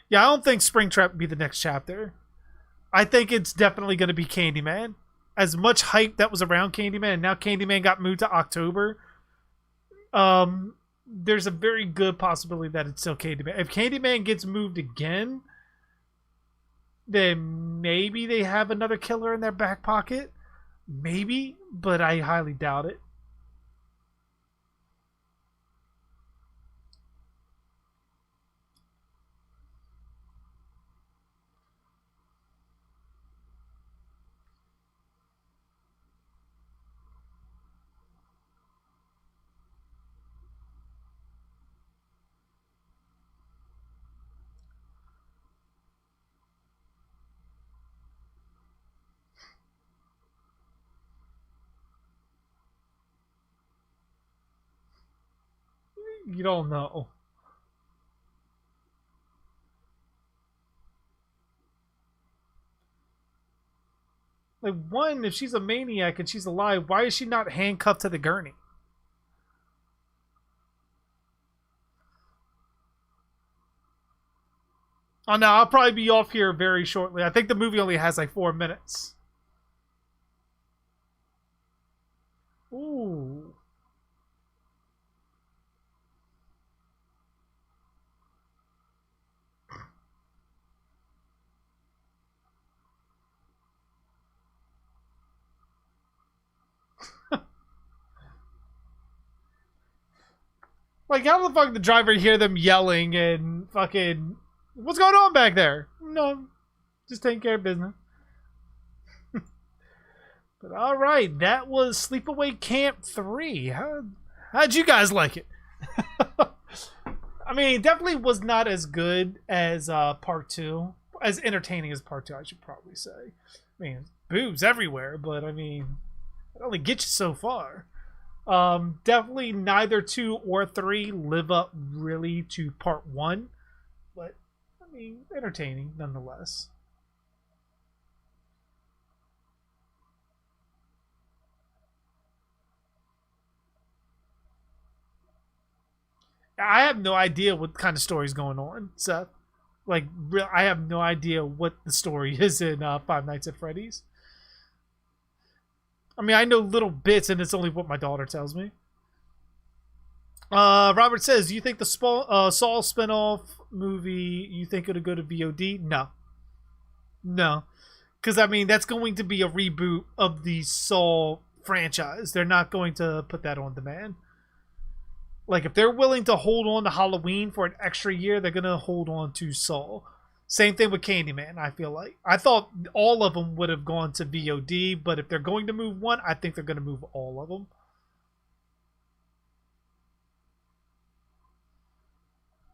Yeah, I don't think Springtrap would be the next chapter. I think it's definitely going to be Candyman. As much hype that was around Candyman, and now Candyman got moved to October, there's a very good possibility that it's still Candyman. If Candyman gets moved again, then maybe they have another killer in their back pocket. Maybe, but I highly doubt it. You don't know. Like, one, if she's a maniac and she's alive, why is she not handcuffed to the gurney? Oh no, I'll probably be off here very shortly. I think the movie only has like 4 minutes. Ooh. Like, how the fuck did the driver hear them yelling and fucking... What's going on back there? No, just taking care of business. But alright, that was Sleepaway Camp 3. How'd you guys like it? I mean, it definitely was not as good as Part 2. As entertaining as Part 2, I should probably say. I mean, boobs everywhere, but I mean, it only gets you so far. Definitely neither 2 or 3 live up really to Part 1, but I mean, entertaining nonetheless. I have no idea what kind of story is going on, Seth. Like, I have no idea what the story is in Five Nights at Freddy's. I mean, I know little bits, and it's only what my daughter tells me. Robert says, do you think the Saul spinoff movie, you think it'll go to VOD? No. No. Because, I mean, that's going to be a reboot of the Saul franchise. They're not going to put that on demand. Like, if they're willing to hold on to Halloween for an extra year, they're going to hold on to Saul. Same thing with Candyman, I feel like. I thought all of them would have gone to VOD, but if they're going to move one, I think they're going to move all of them.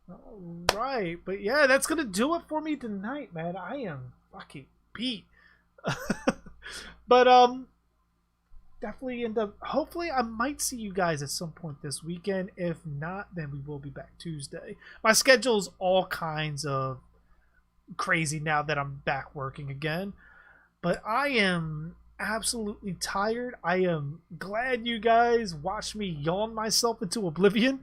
Alright, but yeah, that's going to do it for me tonight, man. I am fucking beat. But, definitely end up, hopefully I might see you guys at some point this weekend. If not, then we will be back Tuesday. My schedule's all kinds of crazy now that I'm back working again, but I am absolutely tired. I am glad you guys watched me yawn myself into oblivion.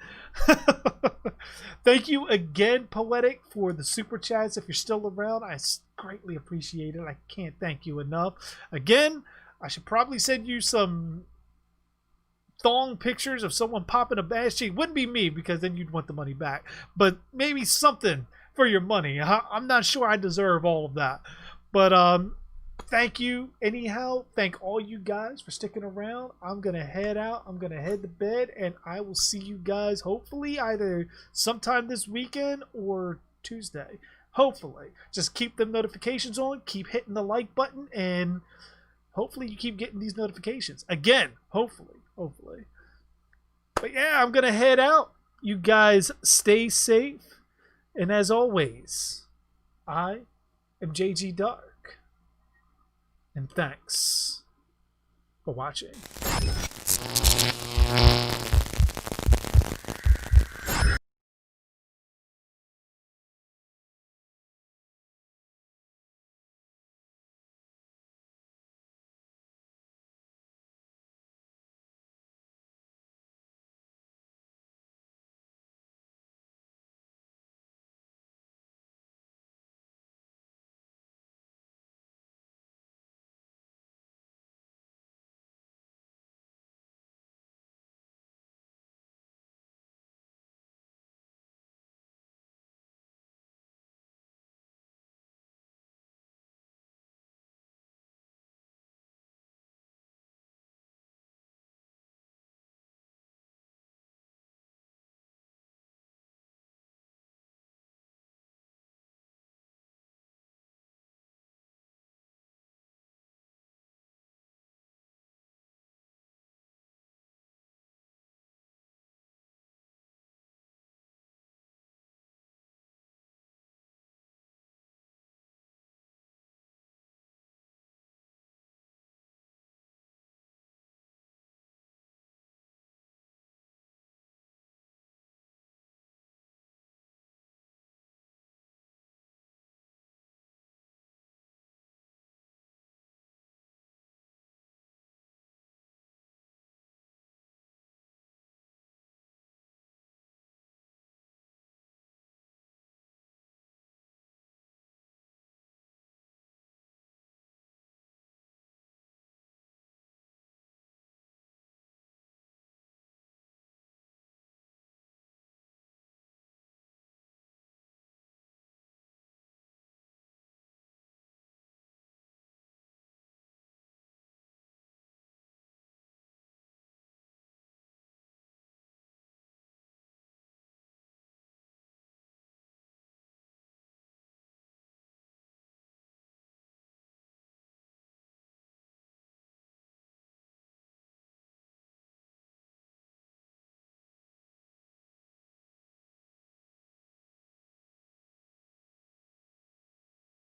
Thank you again, Poetic, for the super chats. If you're still around, I greatly appreciate it. I can't thank you enough. Again, I should probably send you some thong pictures of someone popping a ass cheek. Wouldn't be me, because then you'd want the money back. But maybe something for your money. I'm not sure I deserve all of that. But thank you anyhow. Thank all you guys for sticking around. I'm going to head out. I'm going to head to bed. And I will see you guys hopefully either sometime this weekend or Tuesday. Hopefully. Just keep the notifications on. Keep hitting the like button. And hopefully you keep getting these notifications. Again, hopefully. But yeah, I'm going to head out. You guys stay safe. And as always, I am JG Dark. And thanks for watching.